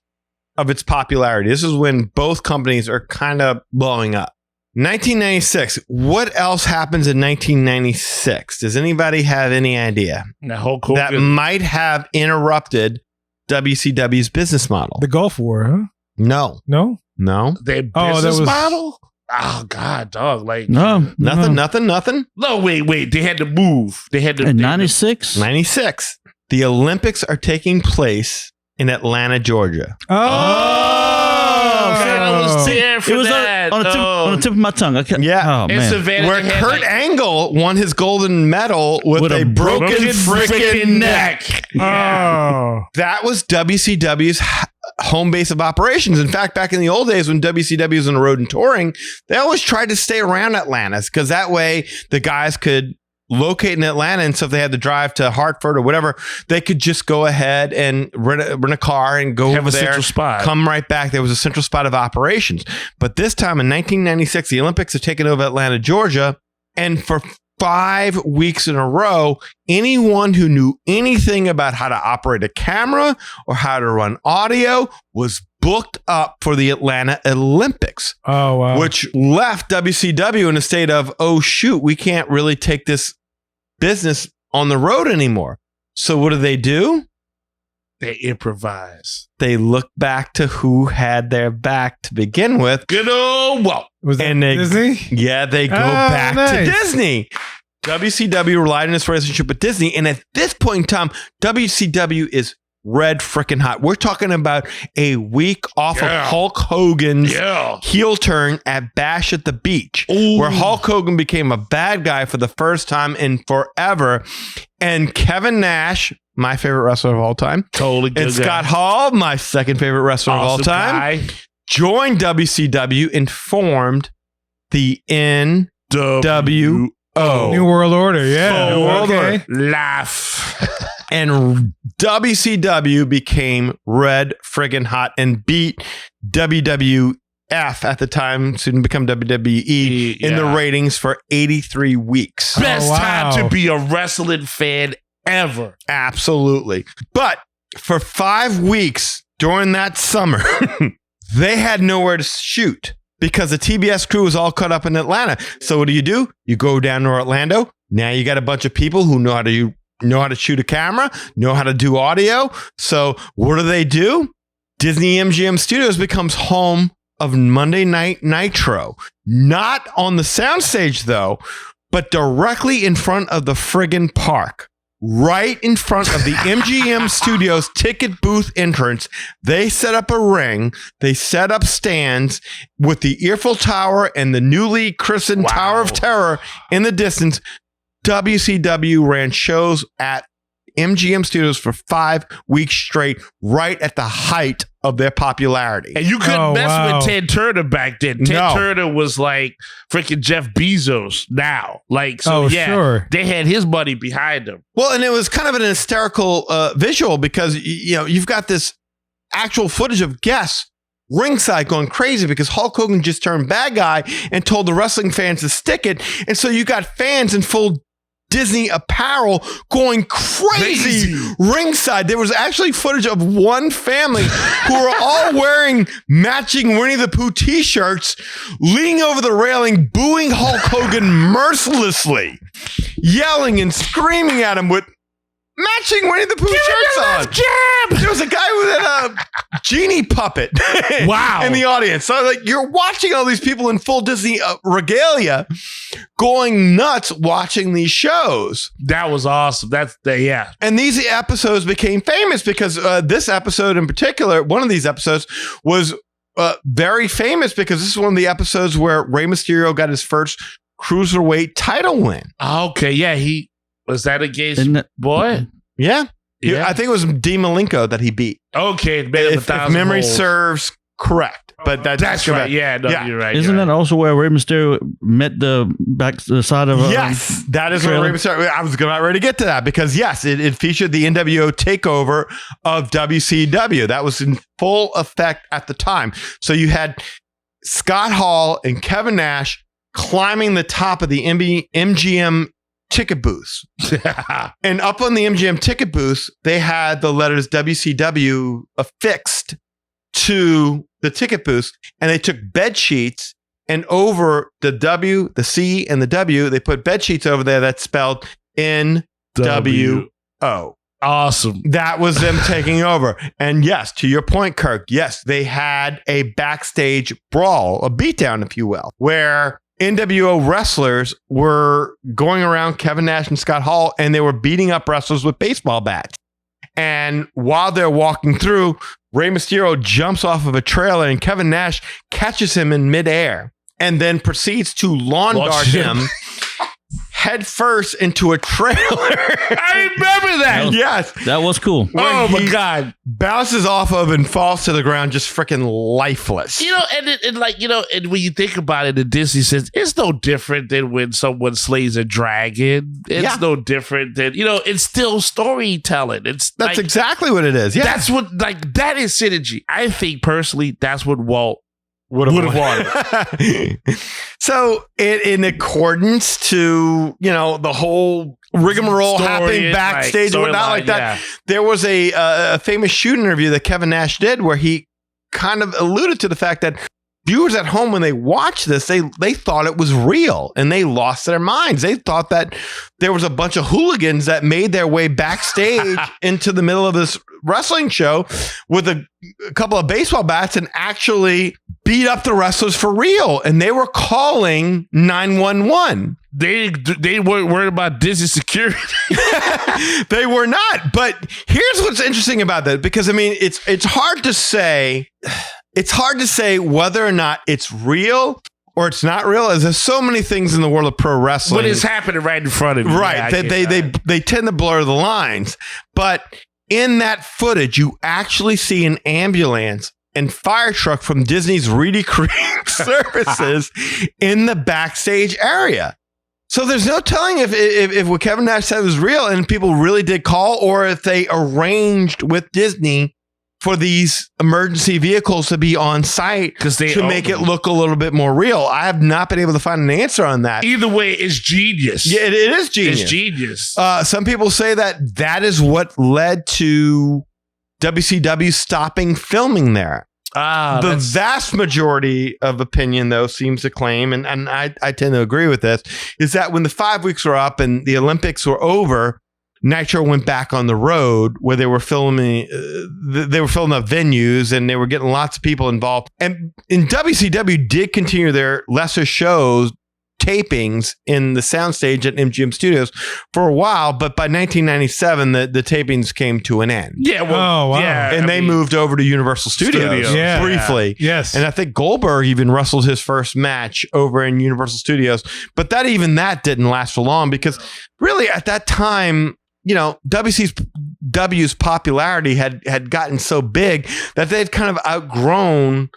of its popularity. This is when both companies are kind of blowing up. 1996, what else happens in 1996? Does anybody have any idea? Hulk Hogan. That might have interrupted WCW's business model. The Gulf War, huh? No. Their business model? Oh God, dog! Like nothing. No, wait. They had to move. They had to. In 96? 96. The Olympics are taking place in Atlanta, Georgia. I was there for that. On the tip of my tongue. Yeah. Oh, man. Where Kurt Angle won his golden medal with a broken freaking neck. Oh. That was WCW's home base of operations. In fact, back in the old days when WCW was on the road and touring, they always tried to stay around Atlanta because that way the guys could locate in Atlanta, and so if they had to drive to Hartford or whatever, they could just go ahead and rent a car and go over there, come right back. There was a central spot of operations. But this time in 1996, the Olympics have taken over Atlanta, Georgia, and for 5 weeks in a row, anyone who knew anything about how to operate a camera or how to run audio was booked up for the Atlanta Olympics. Oh, wow. Which left WCW in a state of, oh, shoot, we can't really take this business on the road anymore. So what do? They improvise. They look back to who had their back to begin with. Good old Walt. Was that Disney? Yeah, they go back to Disney. WCW relied on its relationship with Disney. And at this point in time, WCW is red freaking hot. We're talking about a week off of Hulk Hogan's heel turn at Bash at the Beach, where Hulk Hogan became a bad guy for the first time in forever. And Kevin Nash, my favorite wrestler of all time, and Scott Hall, my second favorite wrestler of all time, joined WCW and formed the NWO. New World Order, yeah. New World Order. Laugh. And WCW became red friggin' hot and beat WWF at the time, soon to become WWE, in the ratings for 83 weeks. Best time to be a wrestling fan ever. Absolutely. But For 5 weeks during that summer, they had nowhere to shoot because the TBS crew was all cut up in Atlanta. So what do? You go down to Orlando. Now you got a bunch of people who know how to shoot a camera, know how to do audio. So what do? Disney MGM Studios becomes home of Monday Night Nitro. Not on the soundstage though, but directly in front of the friggin' park. Right in front of the MGM Studios ticket booth entrance, they set up a ring. They set up stands with the Eiffel Tower and the newly christened Tower of Terror in the distance. WCW ran shows at MGM Studios for 5 weeks straight, right at the height of their popularity. And you couldn't mess with Ted Turner back then. Ted Turner was like freaking Jeff Bezos now. Like, so sure. They had his money behind them. Well, and it was kind of an hysterical visual because, you've got this actual footage of guests ringside going crazy because Hulk Hogan just turned bad guy and told the wrestling fans to stick it. And so you got fans in full Disney apparel going crazy ringside. There was actually footage of one family who were all wearing matching Winnie the Pooh t-shirts, leaning over the railing, booing Hulk Hogan mercilessly, yelling and screaming at him with matching Winnie the Pooh shirts on. Jab! There was a guy with a genie puppet in the audience. So you're watching all these people in full Disney regalia going nuts watching these shows. That was awesome. And these episodes became famous because this episode in particular, one of these episodes was very famous because this is one of the episodes where Rey Mysterio got his first cruiserweight title win. Okay, yeah, was that against Boy? Yeah. I think it was Dean Malenko that he beat. Okay, if memory serves correct. But that's right. Yeah, no, you're right. Isn't that also where Rey Mysterio met the side of yes, that is where Rey Mysterio. I was about ready to get to that because yes, it featured the NWO takeover of WCW. That was in full effect at the time. So you had Scott Hall and Kevin Nash climbing the top of the MGM ticket booths. And up on the MGM ticket booths, they had the letters WCW affixed to the ticket booths, and they took bed sheets and over the W, the C, and the W, they put bed sheets over there that spelled NWO. Awesome. That was them taking over. And yes, to your point, Kirk, yes, they had a backstage brawl, a beatdown, if you will, where NWO wrestlers were going around Kevin Nash and Scott Hall, and they were beating up wrestlers with baseball bats. And while they're walking through, Rey Mysterio jumps off of a trailer, and Kevin Nash catches him in midair and then proceeds to lawn dart him head first into a trailer. I remember that. Yes. That was cool. Oh my God. Bounces off of and falls to the ground just freaking lifeless. And when you think about it, in Disney says it's no different than when someone slays a dragon. It's no different than, it's still storytelling. That's exactly what it is. Yeah. That's what, that is synergy. I think personally, that's what Walt would have wanted. So in accordance to, the whole rigmarole happening backstage and whatnot like that, there was a famous shoot interview that Kevin Nash did where he kind of alluded to the fact that viewers at home, when they watched this, they thought it was real and they lost their minds. They thought that there was a bunch of hooligans that made their way backstage into the middle of this wrestling show with a couple of baseball bats and actually beat up the wrestlers for real. And they were calling 911. They weren't worried about Disney security. They were not. But here's what's interesting about that, because it's hard to say. It's hard to say whether or not it's real or it's not real, as there's so many things in the world of pro wrestling. What is happening right in front of you. Right. They tend to blur the lines. But in that footage, you actually see an ambulance and fire truck from Disney's Reedy Creek Services in the backstage area. So there's no telling if what Kevin Nash said was real and people really did call, or if they arranged with Disney for these emergency vehicles to be on site to make it look a little bit more real. I have not been able to find an answer on that. Either way, it's genius. Yeah, it is genius. It's genius. Some people say that is what led to WCW stopping filming there. The vast majority of opinion, though, seems to claim, and I tend to agree with this, is that when the 5 weeks were up and the Olympics were over, Nitro went back on the road where they were filming. They were filming up venues and they were getting lots of people involved. And WCW did continue their lesser shows, tapings in the soundstage at MGM Studios for a while, but by 1997 the tapings came to an end. Yeah, well, and they moved over to Universal Studios briefly. Yes, and I think Goldberg even wrestled his first match over in Universal Studios, but that didn't last for long because really at that time, you know, WCW's popularity had gotten so big that they'd kind of outgrown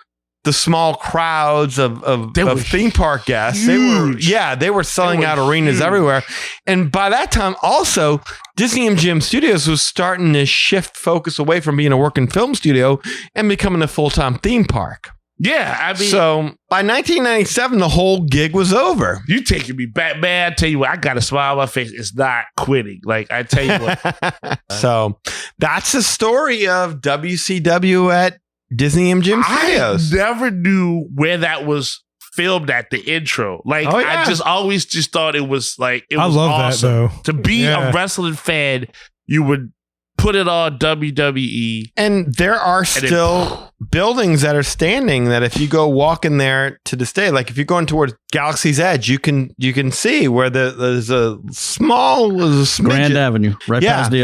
the small crowds of theme park guests. Huge. They were selling out arenas everywhere. And by that time, also, Disney MGM Studios was starting to shift focus away from being a working film studio and becoming a full-time theme park. Yeah, I mean, so by 1997, the whole gig was over. You taking me back, man. I tell you what, I got a smile on my face. It's not quitting. Like, I tell you what. So that's the story of WCW at Disney MGM Studios. I never knew where that was filmed at the intro. Like, I just always just thought it was like, it was love awesome. that, though. To be a wrestling fan, you would put it on WWE. And there are still buildings that are standing that if you go walking there to this day, like if you're going towards Galaxy's Edge, you can see where there's a small Grand Avenue, right past the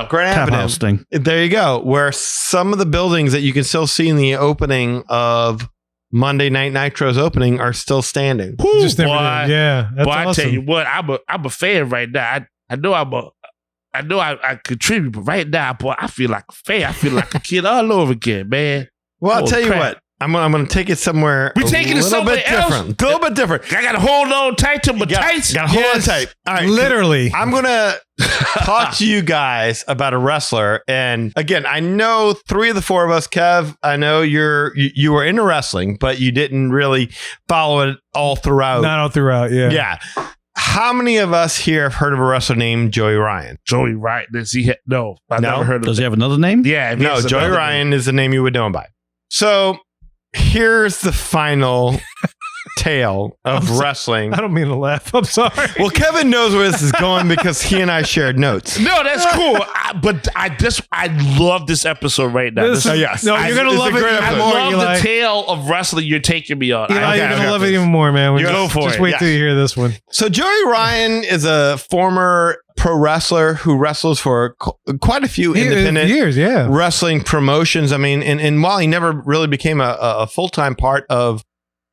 Grand Tap Avenue House thing. There you go, where some of the buildings that you can still see in the opening of Monday Night Nitro's opening are still standing. Just never did. Yeah, that's awesome. I tell you what, I'm a fan right now. I know I contribute, but right now, boy, I feel like a fan. I feel like a kid all over again, man. Well, I'll tell you what. I'm going to take it somewhere. We're taking it somewhere else. A little bit different. I got to hold on tight to my tights. Got to hold on tight. All right. Literally. I'm going to talk to you guys about a wrestler. And again, I know 3 of the 4 of us, Kev, I know you were into wrestling, but you didn't really follow it all throughout. Not all throughout, yeah. Yeah. How many of us here have heard of a wrestler named Joey Ryan? Joey Ryan? No, I've never heard of him. Does he have another name? Yeah. No, Joey Ryan is the name you would know him by. So here's the final tale of wrestling. I don't mean to laugh. I'm sorry. Well, Kevin knows where this is going because he and I shared notes. No, that's cool. But I love this episode right now. Yes. No, you're going to love it even more. I love the tale of wrestling you're taking me on. You're going to love it even more, man. Go for it. Just wait till you hear this one. So Joey Ryan is a former pro wrestler who wrestles for quite a few independent wrestling promotions. I mean, and while he never really became a full-time part of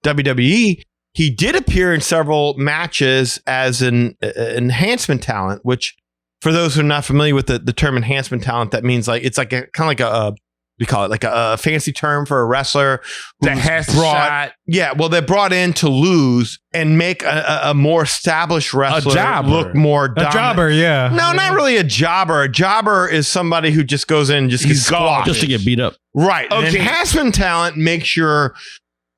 WWE, he did appear in several matches as an enhancement talent, which for those who are not familiar with the term enhancement talent, that means like it's like a kind of like a we call it like a fancy term for a wrestler that has shot. Yeah, well, they're brought in to lose and make a more established wrestler look more dominant. A jobber, yeah. No, not really a jobber. A jobber is somebody who just goes in and just gets squashed. Just to get beat up. Right. Okay. An enhancement talent makes your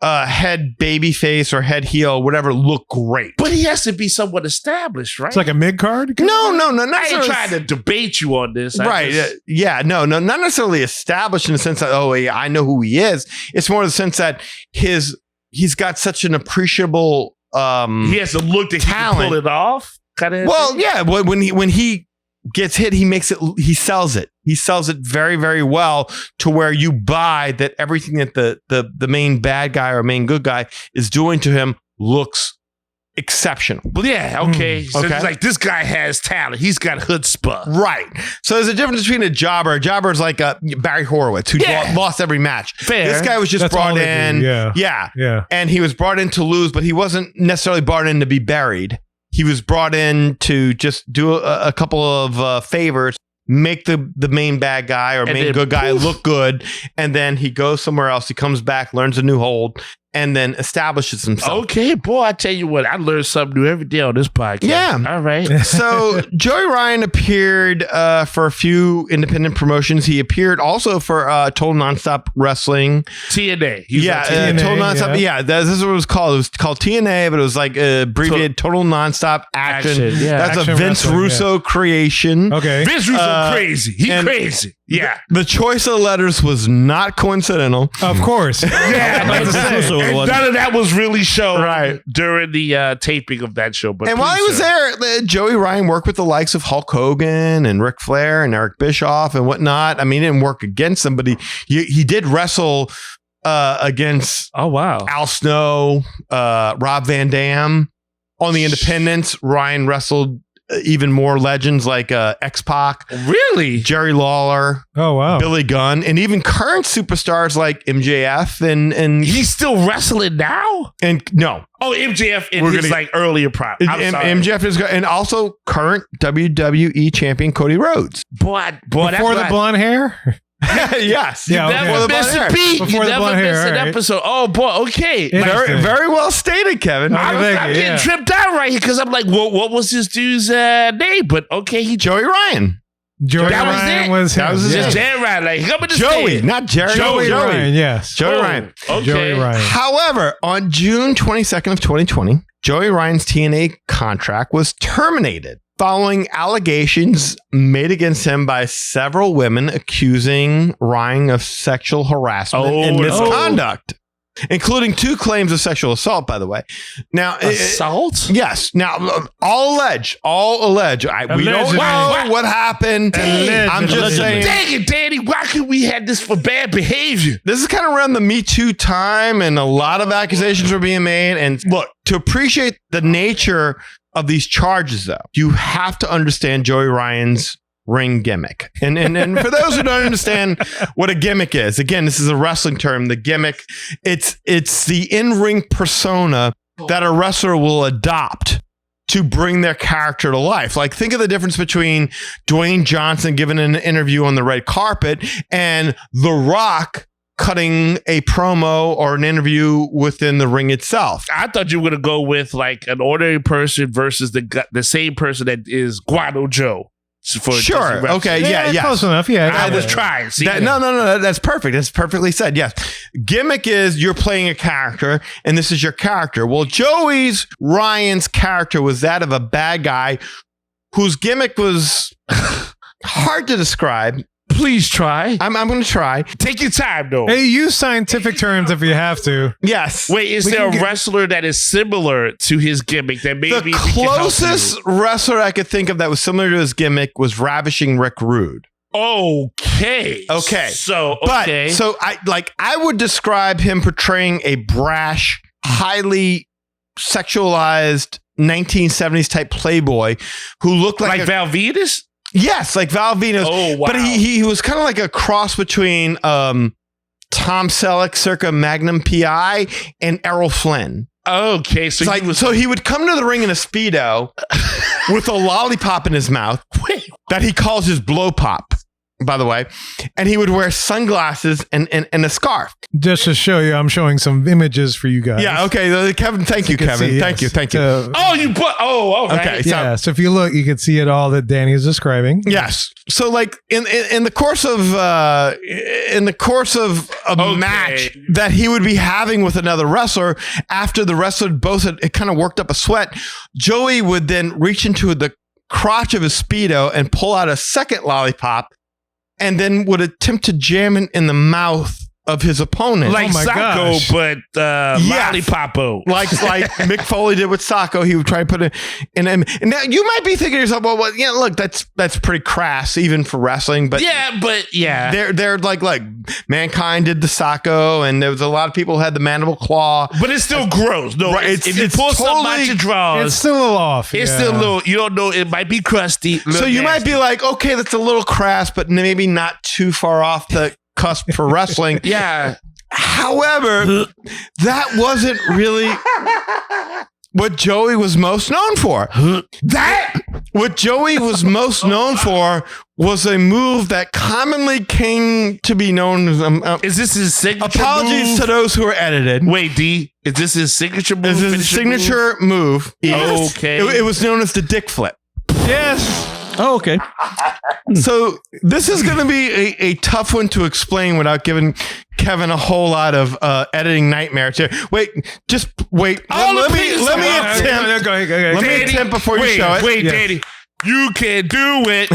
head baby face or head heel, whatever, look great. But he has to be somewhat established, right? It's like a mid card. No. I ain't trying to debate you on this. Right? No, not necessarily established in the sense that I know who he is. It's more in the sense that he's got such an appreciable he has to look that talent. He can pull it off. Kind of. Well, yeah. When he gets hit, he sells it. He sells it very, very well to where you buy that everything that the main bad guy or main good guy is doing to him looks exceptional. Well, yeah, okay. So it's like this guy has talent. He's got chutzpah. Right. So there's a difference between a jobber. A jobber is like Barry Horowitz, who lost every match. Fair. This guy was just brought in. Yeah. And he was brought in to lose, but he wasn't necessarily brought in to be buried. He was brought in to just do a couple of favors, make the main bad guy or main good guy look good, and then he goes somewhere else. He comes back, learns a new hold, and then establishes himself. Okay, boy, I tell you what, I learn something new every day on this podcast. Yeah. All right. So Joey Ryan appeared for a few independent promotions. He appeared also for Total Nonstop Wrestling. TNA. TNA, Total Nonstop. Yeah, this is what it was called. It was called TNA, but it was like abbreviated Total Nonstop Action. Yeah. That's a Vince Russo creation. Okay. Vince Russo crazy. He's crazy. Yeah. The choice of letters was not coincidental. Of course. Yeah, That's and none of that was really shown Right. during the taping of that show. But And while he was there, Joey Ryan worked with the likes of Hulk Hogan and Ric Flair and Eric Bischoff and whatnot. I mean, he didn't work against them, but he did wrestle against Al Snow, Rob Van Dam. On the independents, Ryan wrestled even more legends like X-Pac. Really? Jerry Lawler. Oh, wow. Billy Gunn. And even current superstars like MJF and he's still wrestling now? And no. Oh, MJF in his earlier prime. MJF is and also current WWE champion Cody Rhodes. Boy, Before the blonde hair? Yes. Yeah, Never miss a beat. You Before the never blonde hair, miss an all right. episode. Oh boy, okay. Interesting. Very well stated, Kevin. I'm getting tripped out right here because I'm like, what was this dude's name? But okay, Joey Ryan. Joey That was Ryan it? was That him. was his just name. Jerry Ryan, like come to Joey, stage. not Jerry. Joey Ryan, yes. Joey Ryan. Okay. Joey Ryan. However, on June 22nd of 2020, Joey Ryan's TNA contract was terminated following allegations made against him by several women accusing Ryan of sexual harassment and misconduct, including 2 claims of sexual assault, by the way. Now, Assault? yes. Now, all alleged. We don't know what happened. I'm just saying. Dang it, Danny. Why could we have this for bad behavior? This is kind of around the Me Too time, and a lot of accusations were being made. And look, to appreciate the nature of these charges, though, you have to understand Joey Ryan's ring gimmick. And for those who don't understand what a gimmick is, again, this is a wrestling term. The gimmick, it's the in-ring persona that a wrestler will adopt to bring their character to life. Like, think of the difference between Dwayne Johnson giving an interview on the red carpet and The Rock cutting a promo or an interview within the ring itself. I thought you were going to go with like an ordinary person versus the same person that is Guano Joe. Sure. Okay. Yeah. Close enough. Yeah. I was trying. See, No. That's perfect. That's perfectly said. Yes. Gimmick is you're playing a character and this is your character. Well, Joey Ryan's character was that of a bad guy whose gimmick was hard to describe. Please try. I'm going to try. Take your time, though. Hey, use scientific terms if you have to. Yes. Wait, is there a wrestler that is similar to his gimmick that maybe the closest wrestler I could think of that was similar to his gimmick was Ravishing Rick Rude. Okay. So I would describe him portraying a brash, highly sexualized 1970s type playboy who looked like Val Venis? Yes, like Val Venis. Oh, wow. But he was kind of like a cross between Tom Selleck circa Magnum PI and Errol Flynn. Okay, so he would come to the ring in a Speedo with a lollipop in his mouth that he calls his blow pop, by the way, and he would wear sunglasses and a scarf. Just to show you, I'm showing some images for you guys. Yeah, okay. Kevin, thank you, Kevin. See, thank yes. you. All right. Okay, Yeah, so if you look, you can see it all that Danny is describing. Yes. So like in the course of a match that he would be having with another wrestler, after the wrestler both had kind of worked up a sweat, Joey would then reach into the crotch of his Speedo and pull out a second lollipop and then would attempt to jam it in the mouth of his opponent. Like Sacco, but Yes. Lollipopo. Like Mick Foley did with Sacco, he would try to put it in him. And now you might be thinking to yourself, well, yeah, look, that's pretty crass, even for wrestling. But they're like Mankind did the Sacco, and there was a lot of people who had the mandible claw. But it's still gross. No, Right, if you pull something out your drawers, It's still a little off. it's yeah. still a little. You don't know. It might be crusty. So you might be like, okay, that's a little crass, but maybe not too far off the cusp for wrestling. Yeah. However, that wasn't really what Joey was most known for. What Joey was most known for was a move that commonly came to be known as Is this his signature apologies move? to those who are edited. Wait, D. Is this his signature move? This is his finishing signature move. Yes. Okay. It was known as the dick flip. Yes. Oh, okay. So this is going to be a tough one to explain without giving Kevin a whole lot of editing nightmares here. Wait, just wait. Let me attempt. Go ahead. Let me attempt before you show it. Wait, Yes. Danny. You can do it.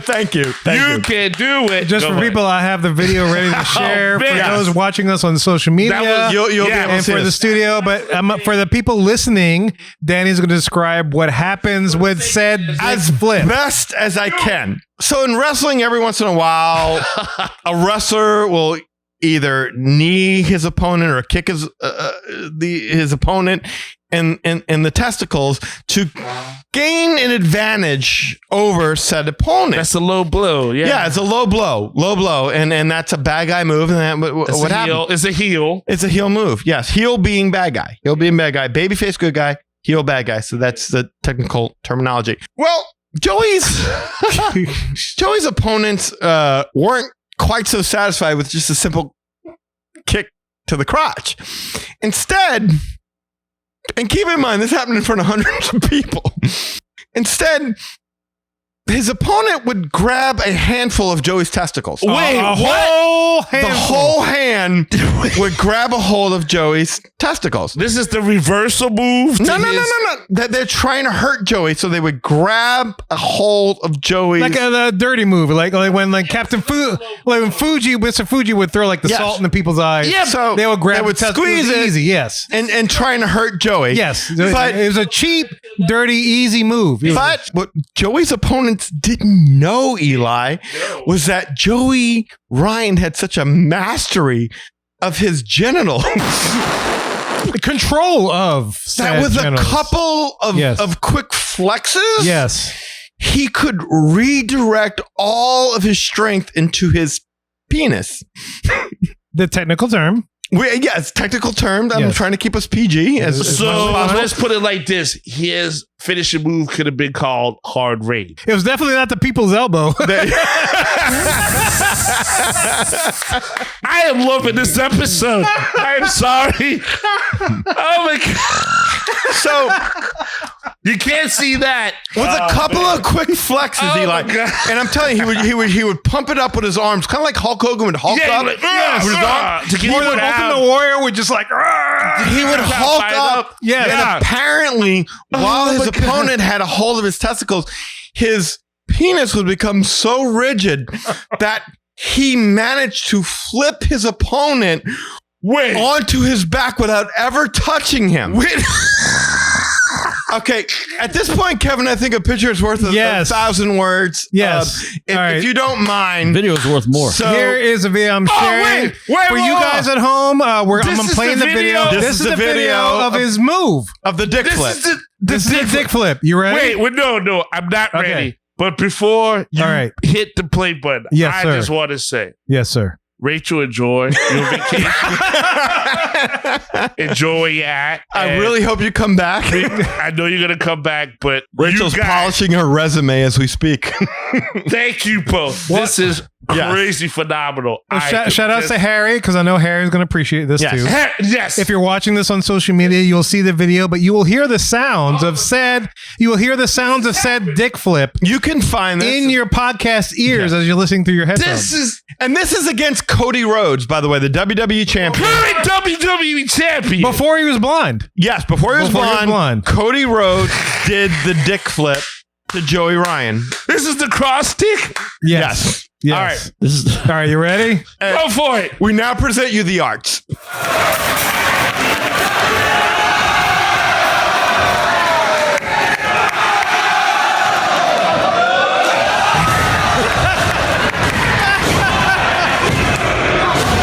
Thank you. You can do it. Just for people, I have the video ready to share for man. those watching us on social media. You'll be able to and see for the this. studio, but for the people listening, Danny's going to describe what happens with said as flip. best as I can. So in wrestling, every once in a while, a wrestler will either knee his opponent or kick his opponent in the testicles to gain an advantage over said opponent. That's a low blow. Yeah, it's a low blow, and that's a bad guy move. And that, what happened? It's a heel. It's a heel move. Yes, heel being bad guy. Heel being bad guy. Babyface good guy. Heel bad guy. So that's the technical terminology. Well, Joey's opponents weren't quite so satisfied with just a simple kick to the crotch. Instead, and keep in mind, this happened in front of hundreds of people. Instead, his opponent would grab a handful of Joey's testicles. Wait, what? The whole hand would grab a hold of Joey's testicles. This is the reversal move? No. They're trying to hurt Joey, so they would grab a hold of Joey's... Like a dirty move, like when Captain when Mr. Fuji would throw like the salt in the people's eyes. Yeah, so they would grab they would the testicles. squeeze it, easy, yes, and trying to hurt Joey. Yes, but it was a cheap, dirty, easy move. But what Joey's opponents didn't know, Eli, was that Joey Ryan had such a mastery of his genitals. Control of that with genitals. a couple of quick flexes, yes, he could redirect all of his strength into his penis. The technical term. Yes, technical term. I'm Yes. trying to keep us PG as much as possible. Let's put it like this. His finishing move could have been called hard raid. It was definitely not the people's elbow. I am loving this episode. I'm sorry. Oh my God. So you can't see that. with a couple of quick flexes, Oh, Eli, my God. and I'm telling you, he would pump it up with his arms, kind of like Hulk Hogan would Hulk up. Like, with his arm. to keep Or it the down. Ultimate Warrior would just like. He would Hulk fired up. Yes. And apparently, while his opponent had a hold of his testicles, his penis would become so rigid that he managed to flip his opponent onto his back without ever touching him. Okay, at this point, Kevin, I think a picture is worth a 1,000 words. Yes. If you don't mind. Video's worth more. So, Here is a video I'm sharing for you guys at home. I'm playing the video. This is the video of his move of the dick flip. This is the dick flip. You ready? Wait, no, I'm not Okay. ready. But before you All right. hit the play button, Yes, I sir. just want to say, Yes, sir. Rachel, enjoy your vacation. Enjoy where you're at. I really hope you come back. I know you're going to come back, but Rachel's you guys, polishing her resume as we speak. thank you, both. This is crazy phenomenal. Well, shout out to Harry, because I know Harry's going to appreciate this too. Yes. If you're watching this on social media, you'll see the video, but you will hear the sounds of said dick flip. You can find this in your podcast ears as you're listening through your headphones. This is against Cody Rhodes, by the way, the WWE champion. Current WWE champion. Before he was blind. Yes, before he was blind, Cody Rhodes did the dick flip to Joey Ryan. This is the cross stick? Yes. All right. All right, you ready? Go for it. We now present you the arts.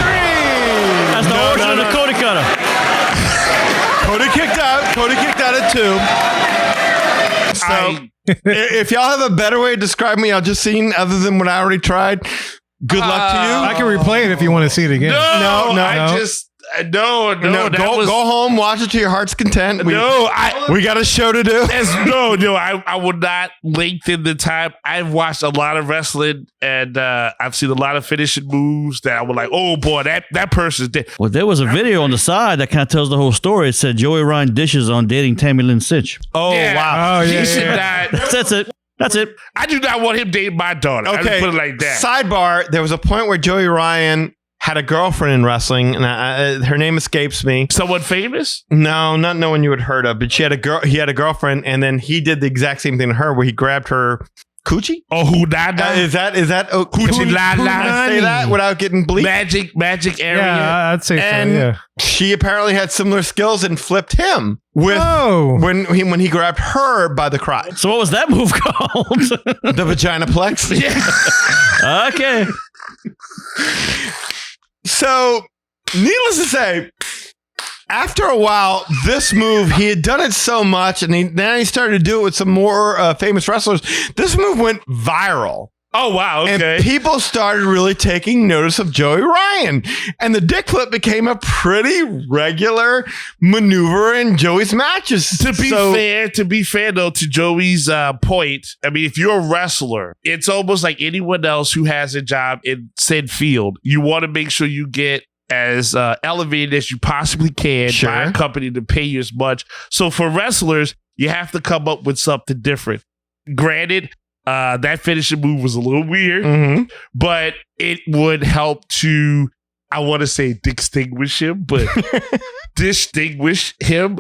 That's the origin of the Cody cutter. Cody kicked out at 2. So if y'all have a better way to describe me, I'll just seen other than what I already tried. Good luck to you. I can replay it if you want to see it again. No. Go home, watch it to your heart's content. We got a show to do. I will not lengthen the time. I've watched a lot of wrestling, and I've seen a lot of finishing moves that I was like, oh boy, that person's dead. Well, there was a video on the side that kind of tells the whole story. It said Joey Ryan dishes on dating Tammy Lynn Sitch. Oh, wow. Oh, He yeah. should not. That's it. That's it. I do not want him dating my daughter. I just put it like that. Sidebar, there was a point where Joey Ryan had a girlfriend in wrestling, and her name escapes me. Someone famous? No, not no one you would heard of, but she had a girl. He had a girlfriend, and then he did the exact same thing to her, where he grabbed her coochie. Oh, who died? Is that Coochie la la? Say that without getting bleeped? Magic area. Yeah, I'd say And so. Yeah. she apparently had similar skills and flipped him with when he grabbed her by the crotch. So what was that move called? The vagina plex. Yeah. Okay. So, needless to say, after a while, this move, he had done it so much, and then he started to do it with some more famous wrestlers. This move went viral. Oh, wow. Okay. And people started really taking notice of Joey Ryan. And the dick flip became a pretty regular maneuver in Joey's matches. To be fair, though, to Joey's point, I mean, if you're a wrestler, it's almost like anyone else who has a job in said field. You want to make sure you get as elevated as you possibly can by a company to pay you as much. So for wrestlers, you have to come up with something different. Granted, that finishing move was a little weird, but it would help to, I want to say distinguish him, but distinguish him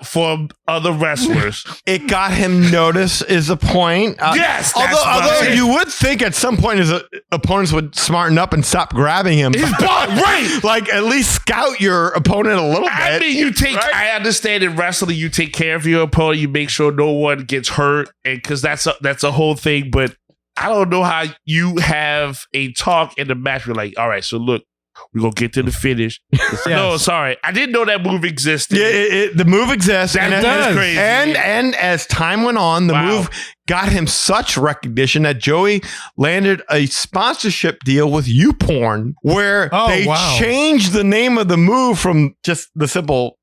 from other wrestlers. It got him notice is the point. Yes. Although you would think at some point his opponents would smarten up and stop grabbing him. His butt, right. Like at least scout your opponent a little bit. I mean, I understand in wrestling, you take care of your opponent, you make sure no one gets hurt, and because that's a whole thing. But I don't know how you have a talk in the match. You're like, all right, so look, we're going to get to the finish. No, sorry. I didn't know that move existed. Yeah, the move exists. That does. Crazy. And as time went on, the move got him such recognition that Joey landed a sponsorship deal with YouPorn, where they changed the name of the move from just the simple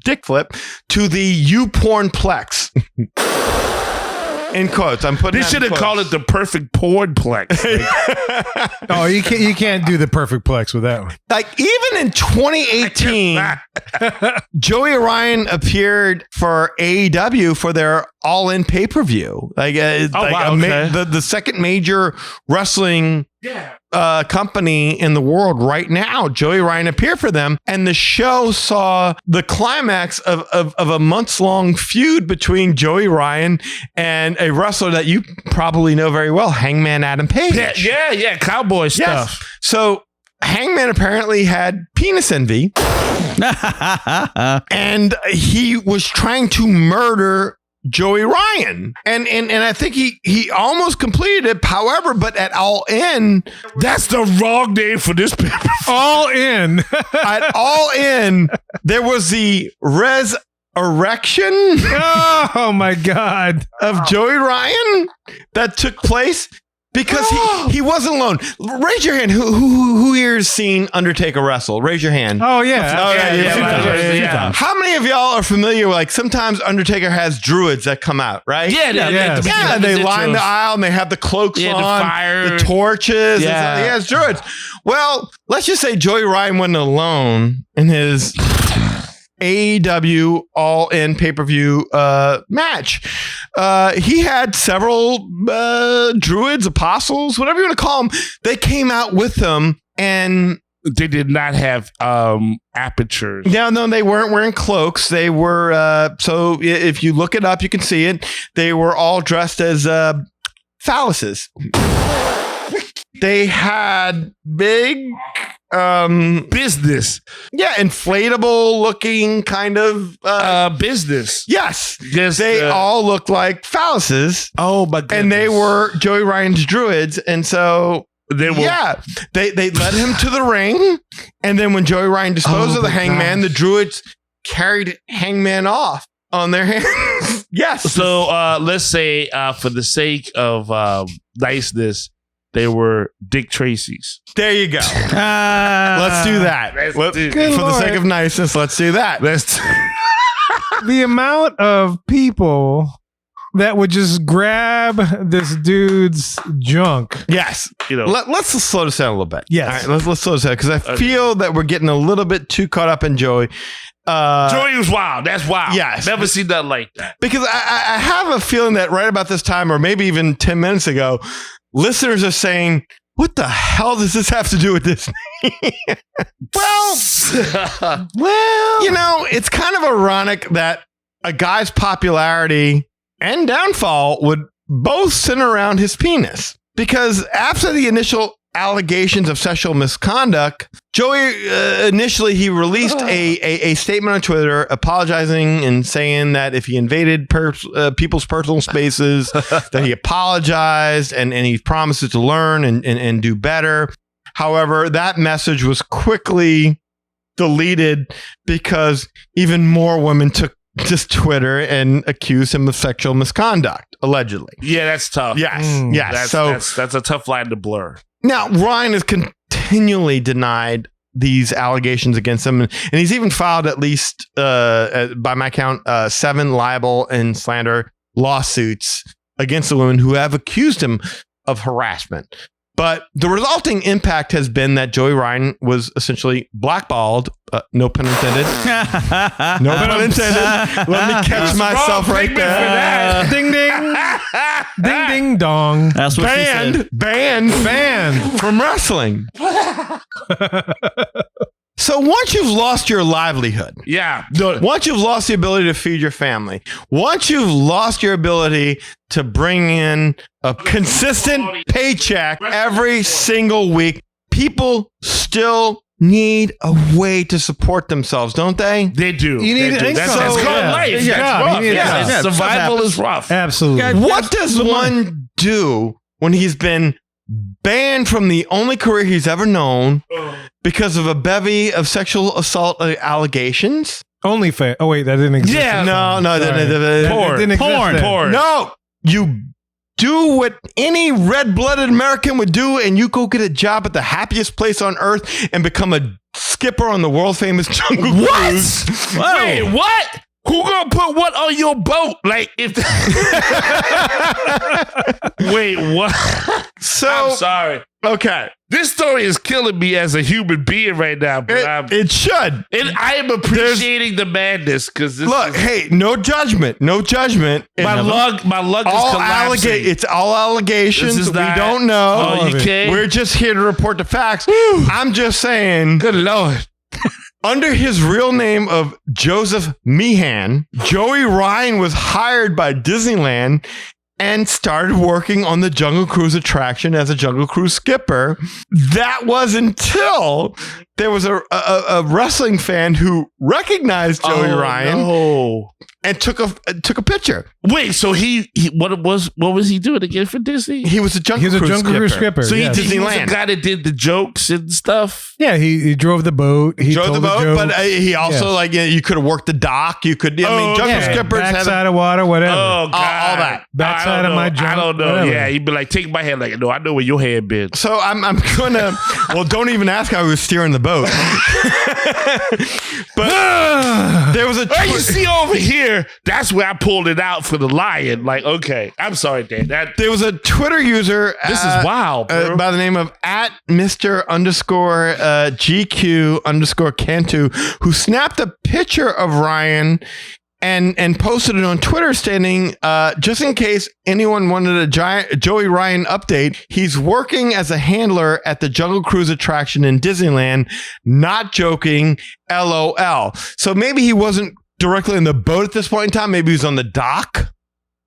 dick flip to the YouPorn Plex. In quotes, I'm putting. They should have called it the perfect porn plex. Oh, you can't do the perfect plex with that one. Like even in 2018, Joey Ryan appeared for AEW for their All-In pay-per-view. The second major wrestling company in the world right now. Joey Ryan appeared for them, and the show saw the climax of a months-long feud between Joey Ryan and a wrestler that you probably know very well, Hangman Adam Page. Yeah, cowboy stuff. So Hangman apparently had penis envy, and he was trying to murder Joey Ryan. And I think he almost completed it. However, but at All In, that's the wrong name for this paper. All In. At All In, there was the resurrection. Oh my God. Of Joey Ryan that took place. Because he wasn't alone. Raise your hand. Who here has seen Undertaker wrestle? Raise your hand. Oh, yeah. Yeah. How many of y'all are familiar with, like, sometimes Undertaker has druids that come out, right? Yeah. They line the aisle and they have the cloaks on, the fire, the torches. Yeah. He has druids. Well, let's just say Joey Ryan wasn't alone in his AEW All-In pay-per-view match. He had several druids, apostles, whatever you want to call them. They came out with him, and they did not have apertures. Yeah, no, they weren't wearing cloaks. They were so if you look it up, you can see it. They were all dressed as phalluses. They had big business. Yeah, inflatable looking kind of business. Yes. They all looked like phalluses. Oh my goodness. And they were Joey Ryan's druids. And so they led him to the ring. And then when Joey Ryan disposed of the Hangman, the druids carried Hangman off on their hands. Yes. So let's say for the sake of niceness, they were Dick Tracy's. There you go. Let's do that. For the sake of niceness, let's do that. The amount of people that would just grab this dude's junk. Yes. Let's slow this down a little bit. Yes. All right, let's slow this down because I feel that we're getting a little bit too caught up in Joey. Joey was wild. That's wild. Yes. Never seen nothing like that. Because I have a feeling that right about this time, or maybe even 10 minutes ago, listeners are saying, what the hell does this have to do with Disney? well, it's kind of ironic that a guy's popularity and downfall would both center around his penis. Because after the initial allegations of sexual misconduct, Joey initially he released a statement on Twitter apologizing and saying that if he invaded people's personal spaces, that he apologized and he promises to learn and do better. However, that message was quickly deleted because even more women took to Twitter and accused him of sexual misconduct, allegedly. Yeah, that's tough. Yes. That's a tough line to blur. Now, Ryan has continually denied these allegations against him, and he's even filed at least, by my count, 7 libel and slander lawsuits against the women who have accused him of harassment. But the resulting impact has been that Joey Ryan was essentially blackballed. No pun intended. No pun intended. Let me catch myself right there. Ding, ding. Ding, ding, dong. That's what she said. Banned from wrestling. So once you've lost your livelihood, once you've lost the ability to feed your family, once you've lost your ability to bring in a consistent paycheck every single week, people still need a way to support themselves, don't they? They do. You need That's called life. Yeah. Survival is rough. Absolutely. What does one do when he's been banned from the only career he's ever known because of a bevy of sexual assault allegations? Only fair. Oh, wait, that didn't exist. Yeah, no, Porn. No, you do what any red-blooded American would do, and you go get a job at the happiest place on earth and become a skipper on the world-famous Jungle Cruise. Wait, what? Who gonna put what on your boat? Like if wait, what? So I'm sorry. Okay. This story is killing me as a human being right now. But it should. And I am appreciating the madness because hey, no judgment. No judgment. My lug is collapsing. It's all allegations. We don't know. Oh, you can't? We're just here to report the facts. I'm just saying. Good Lord. Under his real name of Joseph Meehan, Joey Ryan was hired by Disneyland and started working on the Jungle Cruise attraction as a Jungle Cruise skipper. That was until there was a wrestling fan who recognized Joey Ryan and took a picture. Wait, so what was he doing again for Disney? He was a Jungle Cruise skipper. So he was Disneyland. the guy that did the jokes and stuff. Yeah, he drove the boat. He drove the boat, but he also you could have worked the dock. You could. Jungle skippers backside of water, whatever. Oh God, all that backside of my junk. I don't know. Whatever. Yeah, he'd be like, take my hand. Like, no, I know where your hand been. So I'm gonna. Well, don't even ask how he was steering the boat. But there was you see over here. That's where I pulled it out for the lion. Like, okay, I'm sorry, Dan. There was a Twitter user. This is wild, bro. By the name of @Mr_GQ_Cantu, who snapped a picture of Ryan and posted it on Twitter, stating, just in case anyone wanted a giant Joey Ryan update, he's working as a handler at the Jungle Cruise attraction in Disneyland. Not joking, LOL. So maybe he wasn't directly in the boat at this point in time. Maybe he was on the dock.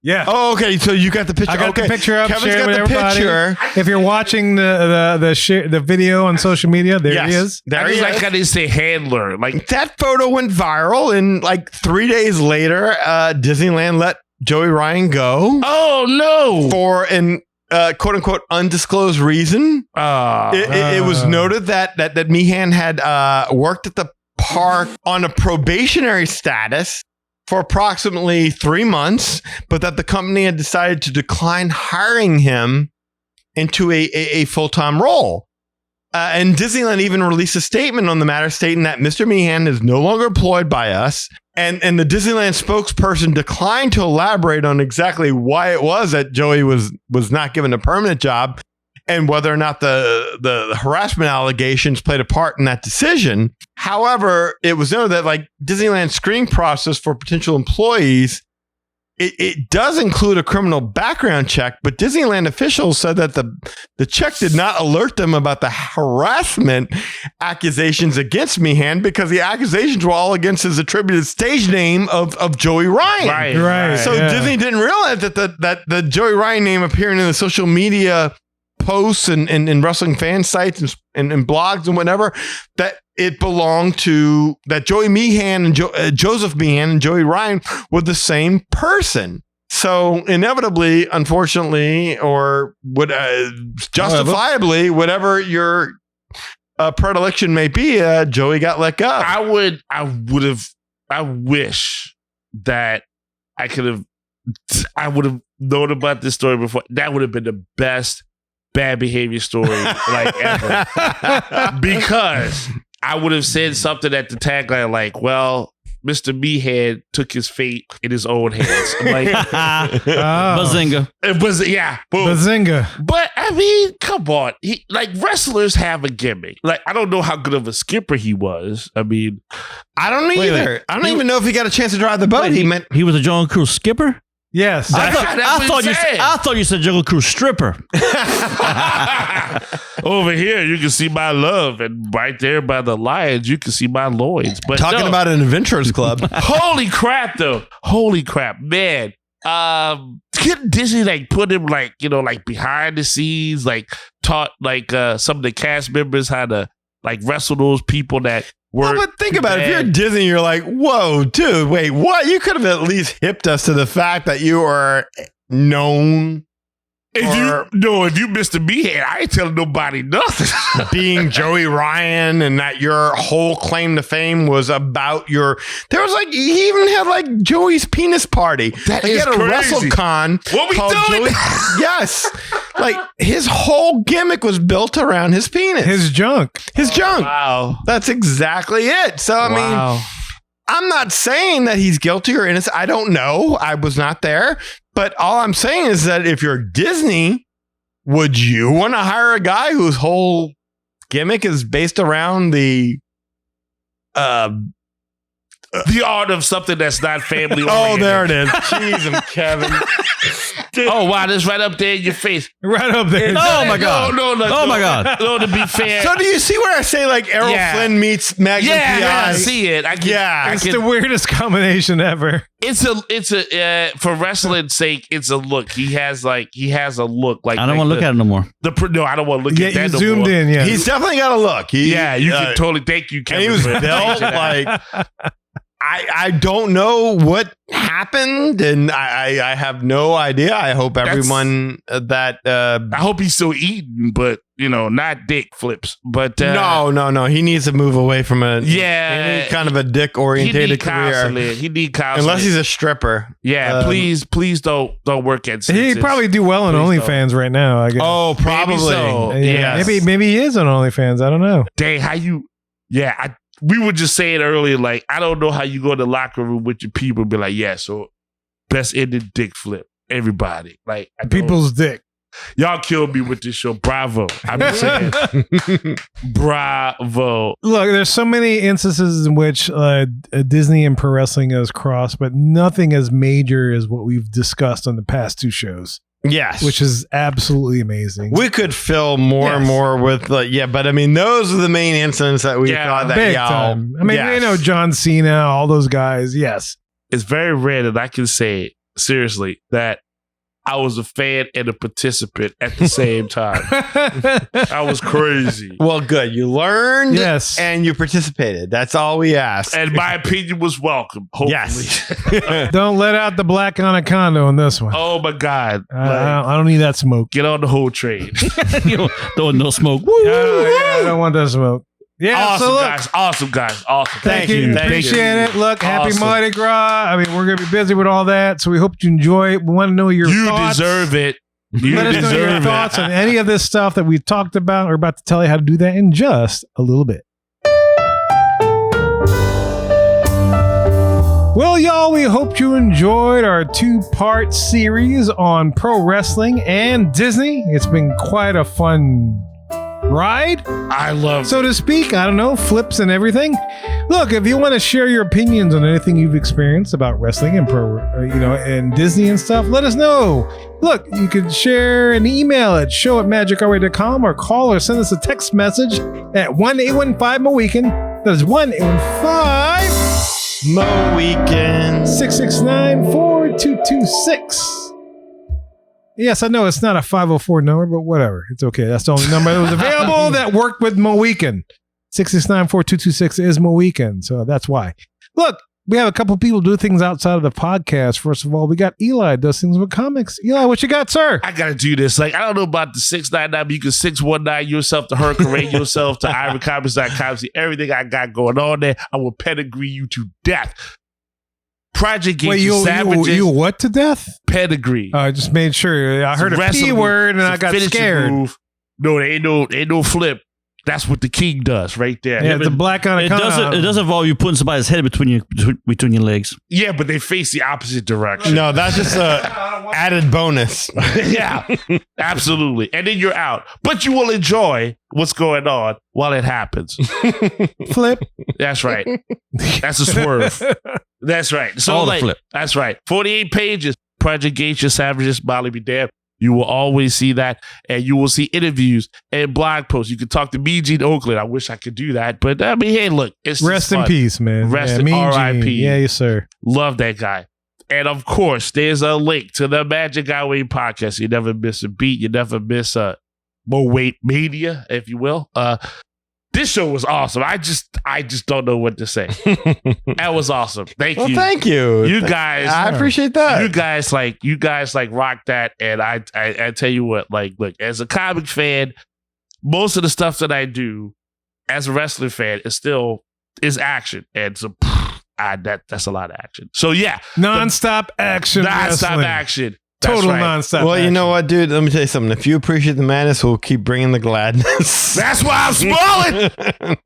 Yeah. Oh, okay. So you got the picture. I got the picture up. Kevin's got the everybody. picture. If you're watching the video on social media, there he is. There I he just like is. how they say handler. Like That photo went viral, and like 3 days later, Disneyland let Joey Ryan go. Oh no! For an quote unquote undisclosed reason. It was noted that Meehan had worked at the park on a probationary status for approximately 3 months, but that the company had decided to decline hiring him into a full-time role. And Disneyland even released a statement on the matter stating that Mr. Meehan is no longer employed by us. And the Disneyland spokesperson declined to elaborate on exactly why it was that Joey was not given a permanent job and whether or not the harassment allegations played a part in that decision. However, it was noted that like Disneyland's screening process for potential employees it does include a criminal background check, but Disneyland officials said that the check did not alert them about the harassment accusations against Meehan because the accusations were all against his attributed stage name of Joey Ryan. Right. So Disney didn't realize that the Joey Ryan name appearing in the social media posts and wrestling fan sites and blogs and whatever, that it belonged to that Joey Meehan and Joseph Meehan and Joey Ryan were the same person. So inevitably, unfortunately, or justifiably, whatever your predilection may be, Joey got let go. I wish that I would have known about this story before. That would have been the best bad behavior story like ever. Because I would have said something at the tagline like, well, Mr. Meehan took his fate in his own hands. I'm like, Bazinga. It was, yeah. Boom. Bazinga. But I mean, come on. Wrestlers have a gimmick. Like, I don't know how good of a skipper he was. I mean, I don't either. I don't even know if he got a chance to drive the boat. He was a Jungle Cruise skipper? Yes. I thought you said Jungle Cruise stripper. Over here, you can see my love, and right there by the lions, you can see my loins. But talking about an adventurers club. Holy crap, though! Holy crap, man! Couldn't Disney like put him like behind the scenes, like taught like some of the cast members how to like wrestle those people that. But think about it. If you're Disney, you're like, whoa, dude, wait, what? You could have at least hipped us to the fact that you are known. If you Mr. Meehan, I ain't telling nobody nothing. Being Joey Ryan, and that your whole claim to fame was about there was like, he even had like Joey's penis party. That like, is he had a crazy. WrestleCon. What we doing? Yes. Like his whole gimmick was built around his penis. His junk. Wow. That's exactly it. So, I mean, I'm not saying that he's guilty or innocent. I don't know. I was not there. But all I'm saying is that if you're Disney, would you want to hire a guy whose whole gimmick is based around the art of something that's not family oriented? Oh, there it is. Jeez, Kevin. Oh, wow, that's right up there in your face. Right up there. Oh, my God. No, Oh, my God. No, to be fair. So do you see where I say like Errol Flynn meets Magnum P.I.? I see it. It's the weirdest combination ever. It's a for wrestling's sake, it's a look. He has a look like. I don't want to look at it no more. No, I don't want to look at that you no zoomed more. in, yeah. He's definitely got a look. You can totally thank you, Kevin. And he was for built that. like. I don't know what happened, and I have no idea. I hope everyone I hope he's still eating, but not dick flips. But no, he needs to move away from any kind of a dick orientated career. He need counseling unless he's a stripper. Yeah, please don't work at. He'd probably do well on OnlyFans right now, I guess. Oh, probably. Maybe so. Yeah, maybe he is on OnlyFans. I don't know. Dang, how you? Yeah, we were just saying earlier, like, I don't know how you go in the locker room with your people and be like, yeah, so best ended dick flip. Everybody. Like, People's dick. Y'all killed me with this show. Bravo. I'm just saying. Bravo. Look, there's so many instances in which Disney and pro wrestling has crossed, but nothing as major as what we've discussed on the past two shows. Yes. Which is absolutely amazing. We could fill more and more with but I mean, those are the main incidents that we thought that big y'all. time. I mean, John Cena, all those guys. Yes. It's very rare that I can say, seriously, that I was a fan and a participant at the same time. I was crazy. Well, good. You learned and you participated. That's all we asked. And my opinion was welcome, hopefully. Yes. Don't let out the black anaconda on this one. Oh, my God. I don't need that smoke. Get on the whole train. Don't no smoke. Woo! I don't want that smoke. Yeah, awesome guys. Thank you. Appreciate it. Look, happy Mardi Gras. I mean, we're going to be busy with all that, so we hope you enjoy it. We want to know your thoughts. You deserve it. Let us know your thoughts on any of this stuff that we've talked about. We're about to tell you how to do that in just a little bit. Well, y'all, we hope you enjoyed our 2-part series on pro wrestling and Disney. It's been quite a fun ride, I love so to speak. I don't know, flips and everything. Look, if you want to share your opinions on anything you've experienced about wrestling and and Disney and stuff, let us know. Look, you can share an email at show@magicourway.com or call or send us a text message at 1-815-MOWEEKEN. That is 1-815 Moweekend. 669-4226. Yes, I know it's not a 504 number, but whatever. It's okay. That's the only number that was available that worked with Moweekend. 669-4226 is Moweekend, so that's why. Look, we have a couple people do things outside of the podcast. First of all, we got Eli does things with comics. Eli, what you got, sir? I gotta do this. Like, I don't know about the 699, but you can 619 yourself to Hurricane yourself to ivycomics.com. See everything I got going on there. I will pedigree you to death. Project Geek Savages. You what to death? Pedigree. I just made sure. I heard a P word and I got scared. Move. No, there ain't no flip. That's what the king does right there. Yeah, it's a black anaconda. It does involve you putting somebody's head between your legs. Yeah, but they face the opposite direction. No, that's just a added bonus. Yeah, absolutely. And then you're out. But you will enjoy what's going on while it happens. Flip. That's right. That's a swerve. That's right. So flip. That's right. 48 pages. Project Geisha Savages, Molly be damned. You will always see that, and you will see interviews and blog posts. You can talk to Mean Gene Oakland. I wish I could do that, but I mean, hey, look, it's rest in peace, man. Rest in R.I.P. Yeah, yes, sir. Love that guy. And of course, there's a link to the Magic Our Way podcast. You never miss a beat. You never miss a Weight Mania, if you will. This show was awesome. I just don't know what to say. That was awesome. Thank you. Thank you. You guys, I appreciate that. You guys rock that. And I tell you what, like, look, as a comic fan, most of the stuff that I do as a wrestling fan is action. And so that's a lot of action. So yeah. Non-stop action. Non-stop action. Total right. nonstop. Well, action. you know what, dude? Let me tell you something. If you appreciate the madness, we'll keep bringing the gladness. That's why I'm smiling.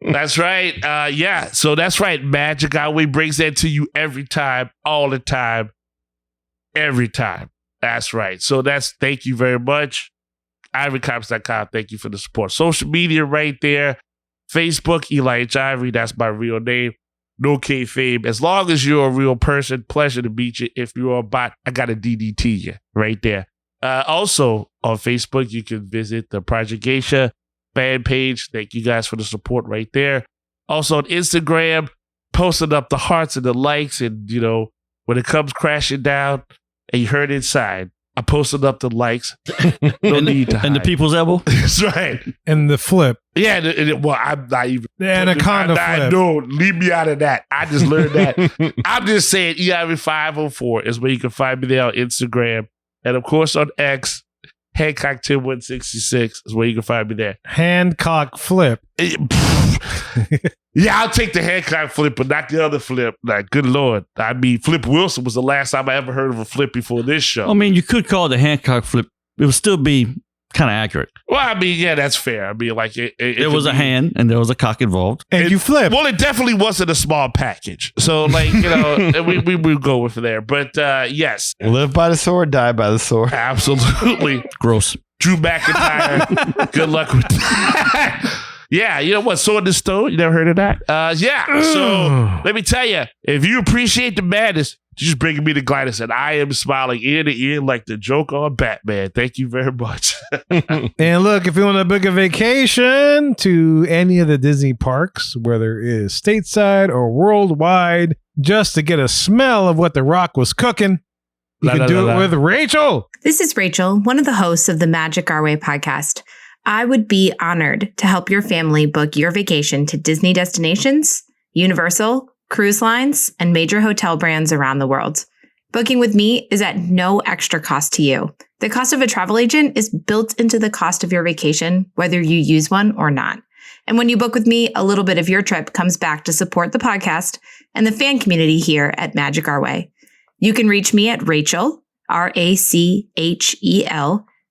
That's right. Yeah. So that's right. Magic Our Way brings that to you every time, all the time, every time. That's right. So thank you very much. ivycomics.com. Thank you for the support. Social media right there. Facebook, Eli H. Ivory. That's my real name. No kayfabe. As long as you're a real person, pleasure to meet you. If you're a bot, I got a DDT you right there. Also on Facebook, you can visit the Project Geisha fan page. Thank you guys for the support right there. Also on Instagram, posting up the hearts and the likes, and when it comes crashing down and you heard inside, I posted up the likes. No need to hide. And the people's elbow. That's right. And the flip. Yeah. Well, I'm not even. The anaconda flip. No, leave me out of that. I just learned that. I'm just saying, EIV504 is where you can find me there on Instagram. And of course on X, Hancock 10166 is where you can find me there. Hancock flip. Yeah, I'll take the Hancock flip, but not the other flip. Like, good Lord. I mean, Flip Wilson was the last time I ever heard of a flip before this show. I mean, you could call it the Hancock flip. It would still be kind of accurate. Well, I mean, yeah, that's fair. I mean, like, there was a hand and there was a cock involved. And you flip. Well, it definitely wasn't a small package. So, like, we go with there. But, yes. Live by the sword, die by the sword. Absolutely. Gross. Drew McIntyre. Good luck with that. Yeah, you know what? Sword in Stone. You never heard of that? Yeah. So let me tell you, if you appreciate the madness, just bringing me the gladness, and I am smiling ear to ear like the joke on Batman. Thank you very much. And look, if you want to book a vacation to any of the Disney parks, whether it is stateside or worldwide, just to get a smell of what The Rock was cooking, you can do it with Rachel. This is Rachel, one of the hosts of the Magic Our Way podcast. I would be honored to help your family book your vacation to Disney destinations, Universal, cruise lines, and major hotel brands around the world. Booking with me is at no extra cost to you. The cost of a travel agent is built into the cost of your vacation, whether you use one or not. And when you book with me, a little bit of your trip comes back to support the podcast and the fan community here at Magic Our Way. You can reach me at Rachel, Rachel,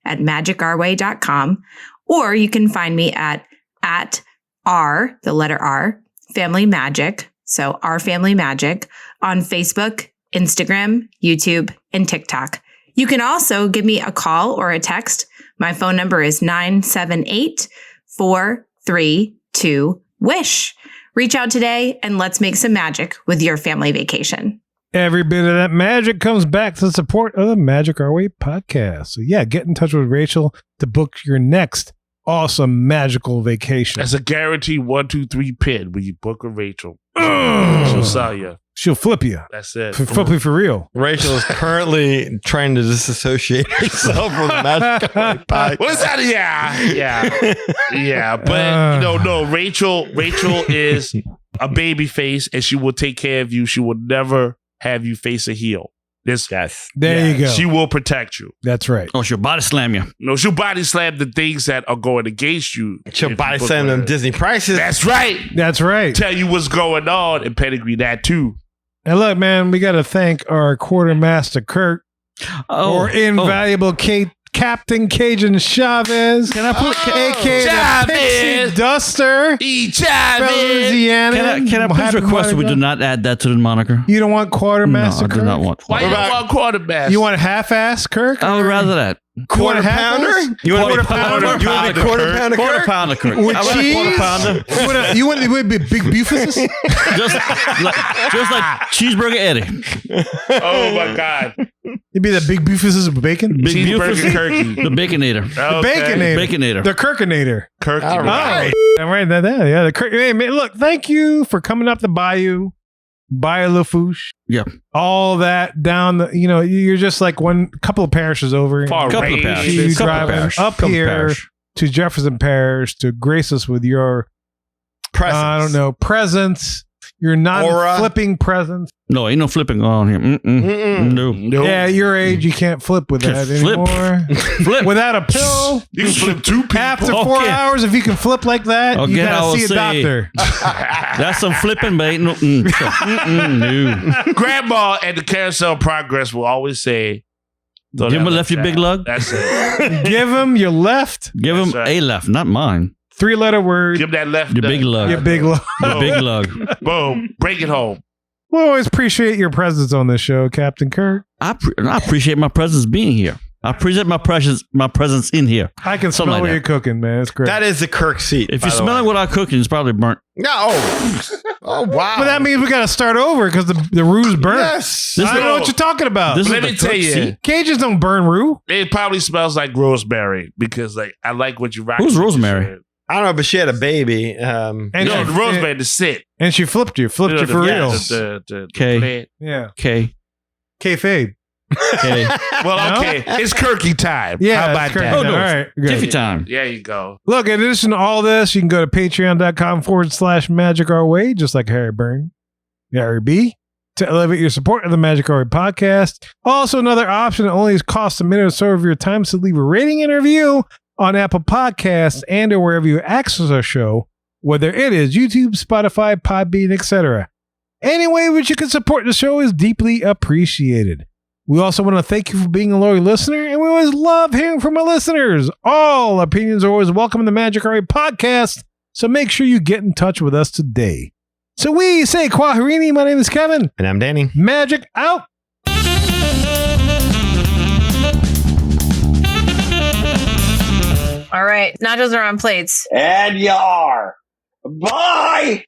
at magicourway.com. Or you can find me at R, the letter R, Family Magic. So Our Family Magic on Facebook, Instagram, YouTube, and TikTok. You can also give me a call or a text. My phone number is 978 4, 3, 2, wish. Reach out today and let's make some magic with your family vacation. Every bit of that magic comes back to the support of the Magic Our Way podcast. So yeah, get in touch with Rachel to book your next awesome magical vacation. That's a guaranteed 1, 2, 3 pin when you book with Rachel. She'll sell you. She'll flip you. That's it. Flip you for real. Rachel is currently trying to disassociate herself from the Magic Our Way podcast. What's that? Yeah. But no. Rachel is a baby face, and she will take care of you. She will never have you face a heel. There you go. She will protect you. That's right. Oh, she'll body slam you. No, she'll body slam the things that are going against you. She'll body slam them Disney prices. That's right. That's right. Tell you what's going on and pedigree that too. And look, man, we got to thank our quartermaster Kurt or invaluable Captain Cajun Chavez. Can I put aka Chavez. the Pixie Duster from Louisiana. Can I please request that we do not add that to the moniker? You don't want quartermaster No, I Kirk? do not want. Why you don't want quarterback? You want half-ass Kirk? I would rather that. Quarter pounder? You want to be Quarter You want to be quarter pounder? Quarter Kirk? pounder, Kirk. With I want a cheese? quarter pounder. You want to be big Bufus? just like Cheeseburger Eddie. Oh my God. You'd be the big Bufuses with bacon? Big Cheeseburger Bufus. turkey. The Baconator. The Baconator. Baconator. The Kirkinator. Kirky. All right. I'm writing that down. Yeah, the Kirk. Hey, man, look, thank you for coming up the bayou. Bayou Lafouche. Yeah. All that down the, you're just like couple of parishes over. Far Couple of range. parishes. You Couple drive parish. up Couple here parish. to Jefferson Parish to grace us with your Presents. I don't know, presence. Your non-flipping presence. No, ain't no flipping on here. No. Nope. Yeah, at your age, you can't flip with that Can't flip. anymore. Flip. Without a pill, You can flip 2 people. after 4 Okay. hours, if you can flip like that, you Okay, I gotta will see a say- doctor. That's some flipping, but ain't no. No. Grandma at the Carousel Progress will always say, "Don't Give him a ever left, you try." big lug. That's it. Give him your left Give him That's right. a left, not mine. 3-letter word. Give that left. Your big lug. Your big love. Your big lug. Boom. Break it home. We always appreciate your presence on this show, Captain Kirk. I appreciate my presence being here. I appreciate my presence in here. I can smell Something like what that. you're cooking, man. It's great. That is the Kirk seat. If by you're the smelling way. what I'm cooking, it's probably burnt. No. Oh, wow. But that means we got to start over because the roo's burnt. Yes. I don't know what you're talking about. This is Let the me tell Kirk you. seat. Cages don't burn roux. It probably smells like rosemary because, I like what you rock. Who's Rosemary? I don't know, but she had a baby. And No, she- the rosemary to sit. And she flipped you for real. Okay. Yeah. K. Kayfabe. K. Well, No? okay. It's Kirky time. Yeah. How that's about correct. that? Oh, no. All right. Good. Jiffy time. There you go. Look, in addition to all this, you can go to patreon.com/Magic Our Way, just like Harry Byrne, Harry B, to elevate your support of the Magic Our Way podcast. Also, another option that only costs a minute or so of your time to leave a rating and review on Apple Podcasts and or wherever you access our show, whether it is YouTube, Spotify, Podbean, etc. Any way which you can support the show is deeply appreciated. We also want to thank you for being a loyal listener, and we always love hearing from our listeners. All opinions are always welcome in the Magic Our Way podcast, so make sure you get in touch with us today. So we say Quaharini, my name is Kevin. And I'm Danny. Magic out. All right. Nachos are on plates. And you are. Bye!